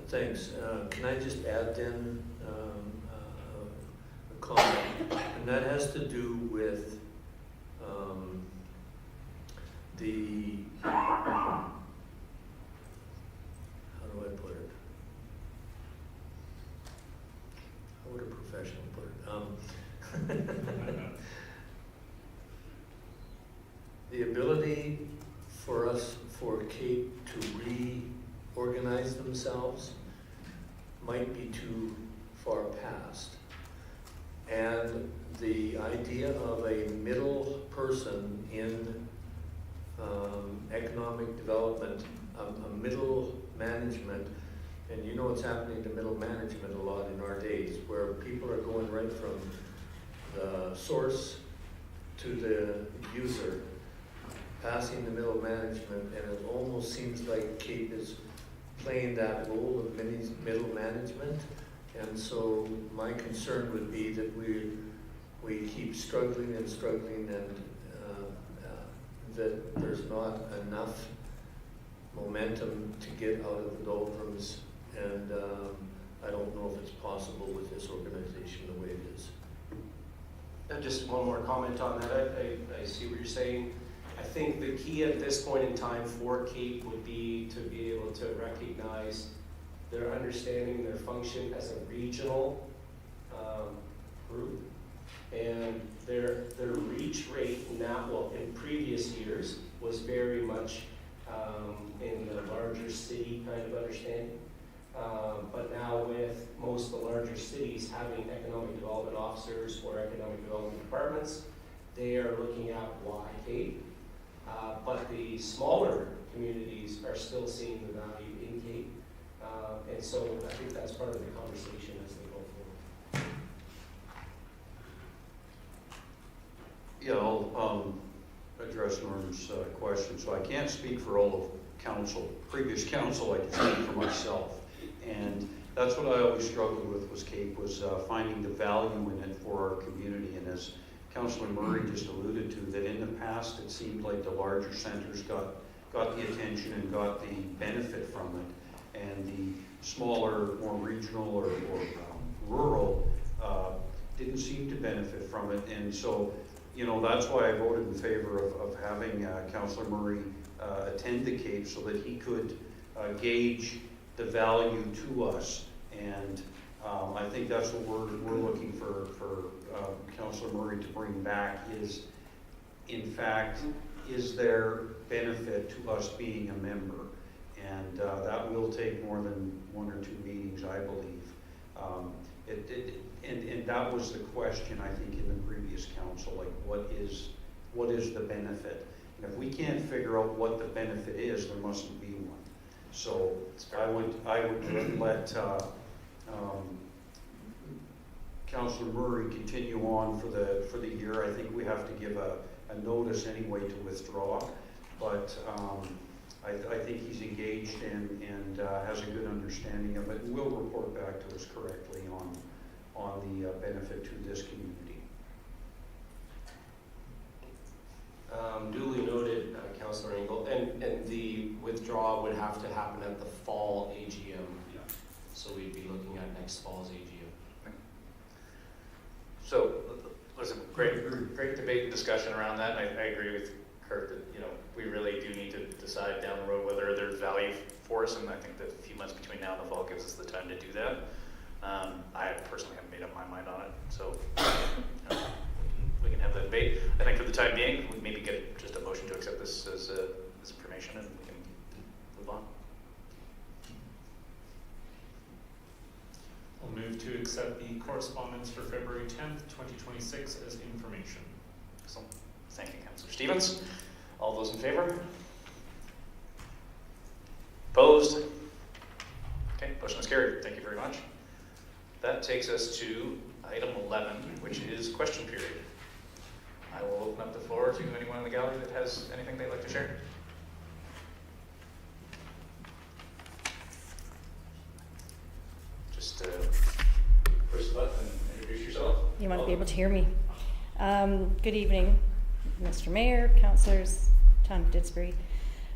Thanks. Can I just add then a comment? And that has to do with the, how do I put it? How would a professional put it? The ability for us, for CAPE to reorganize themselves might be too far past. And the idea of a middle person in economic development, a middle management, and you know what's happening to middle management a lot in our days, where people are going right from the source to the user, passing the middle management, and it almost seems like CAPE is playing that role of middle management. And so my concern would be that we keep struggling and struggling, and that there's not enough momentum to get out of the doldrums, and I don't know if it's possible with this organization the way it is. Just one more comment on that. I see what you're saying. I think the key at this point in time for CAPE would be to be able to recognize their understanding, their function as a regional group. And their reach rate now, well, in previous years, was very much in the larger city kind of understanding. But now with most of the larger cities having economic development officers or economic development departments, they are looking at why CAPE. But the smaller communities are still seeing the value in CAPE. And so I think that's part of the conversation as they go forward. Yeah, I'll address Norm's question. So I can't speak for all of council, previous council, I can speak for myself. And that's what I always struggled with CAPE, was finding the value in it for our community. And as Councillor Murray just alluded to, that in the past it seemed like the larger centers got the attention and got the benefit from it. And the smaller, more regional or rural didn't seem to benefit from it. And so, you know, that's why I voted in favor of having Councillor Murray attend the CAPE, so that he could gauge the value to us. And I think that's what we're looking for Councillor Murray to bring back is, in fact, is there benefit to us being a member? And that will take more than 1 or 2 meetings, I believe. And that was the question, I think, in the previous council, like what is the benefit? And if we can't figure out what the benefit is, there mustn't be one. So I would let Councillor Murray continue on for the year. I think we have to give a notice anyway to withdraw, but I think he's engaged and has a good understanding of it, and will report back to us correctly on the benefit to this community. Duly noted, Councillor Engel, and the withdrawal would have to happen at the fall AGM. Yeah. So we'd be looking at next fall's AGM. So, listen, great debate and discussion around that. And I agree with Kurt that, you know, we really do need to decide down the road whether there's value for us, and I think that a few months between now and the fall gives us the time to do that. I personally haven't made up my mind on it, so we can have that debate. I think for the time being, we maybe get just a motion to accept this as information, and we can move on. I'll move to accept the correspondence for February 10th, 2026 as information. Excellent. Thank you, Councillor Stevens. All those in favor? Opposed? Okay, motion is carried. Thank you very much. That takes us to item 11, which is question period. I will open up the floor to anyone in the gallery that has anything they'd like to share. Just push the button and introduce yourself. You want to be able to hear me. Good evening, Mr. Mayor, councillors, Town of Didsbury.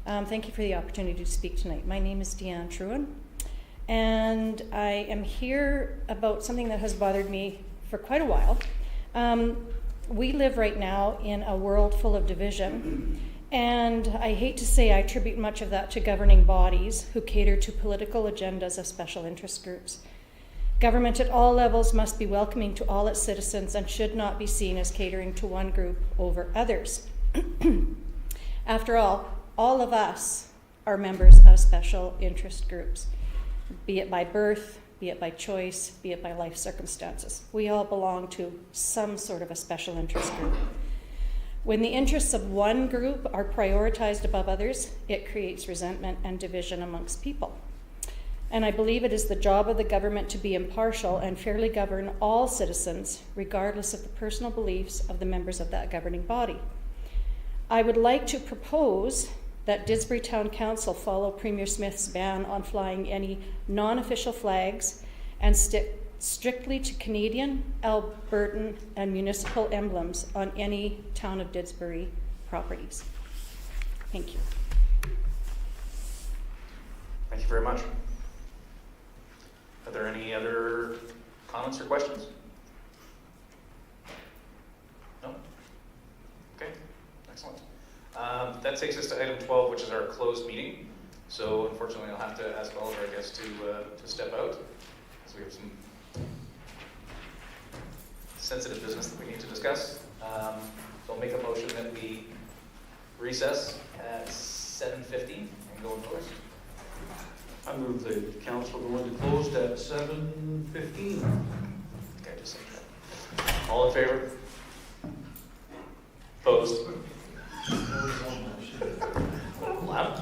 Thank you for the opportunity to speak tonight. My name is Deanne Truen, and I am here about something that has bothered me for quite a while. We live right now in a world full of division, and I hate to say I attribute much of that to governing bodies who cater to political agendas of special interest groups. Government at all levels must be welcoming to all its citizens and should not be seen as catering to one group over others. After all of us are members of special interest groups, be it by birth, be it by choice, be it by life circumstances. We all belong to some sort of a special interest group. When the interests of one group are prioritized above others, it creates resentment and division amongst people. And I believe it is the job of the government to be impartial and fairly govern all citizens, regardless of the personal beliefs of the members of that governing body. I would like to propose that Didsbury Town Council follow Premier Smith's ban on flying any non-official flags and stick strictly to Canadian, Albertan, and municipal emblems on any Town of Didsbury properties. Thank you. Thank you very much. Are there any other comments or questions? takes us to item 12, which is our closed meeting. So unfortunately, I'll have to ask all of our guests to step out, because we have some sensitive business that we need to discuss. So I'll make a motion that we recess at 7:50 and go indoors. I move the council go into closed at 7:15. Okay, just say that. All in favor? Opposed? Loud.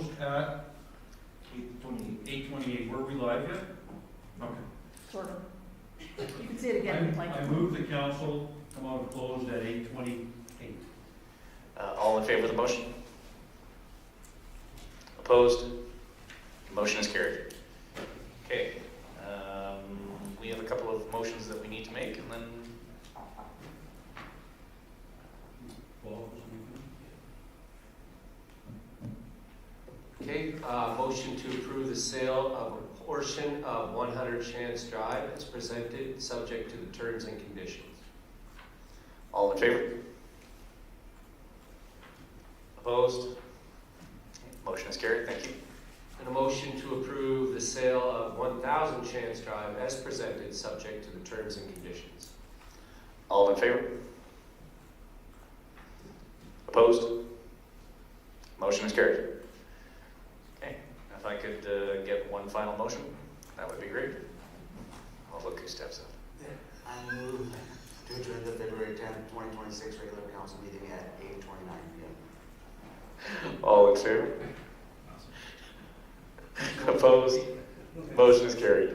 closed at 8:28. Were we live yet? Okay. Sort of. You can say it again if you'd like. I move the council come out of closed at 8:28. All in favor of the motion? Opposed? Motion is carried. Okay, we have a couple of motions that we need to make, and then Okay, motion to approve the sale of a portion of 100 Chance Drive as presented, subject to the terms and conditions. all in favor? Opposed? Motion is carried, thank you. And a motion to approve the sale of 1000 Chance Drive as presented, subject to the terms and conditions. All in favor? Opposed? Motion is carried. Okay, if I could get one final motion, that would be great. I'll look who steps up. I move to adjourn the February 10th, 2026 regular council meeting at 8:29 p.m. All in favor? Opposed? Motion is carried.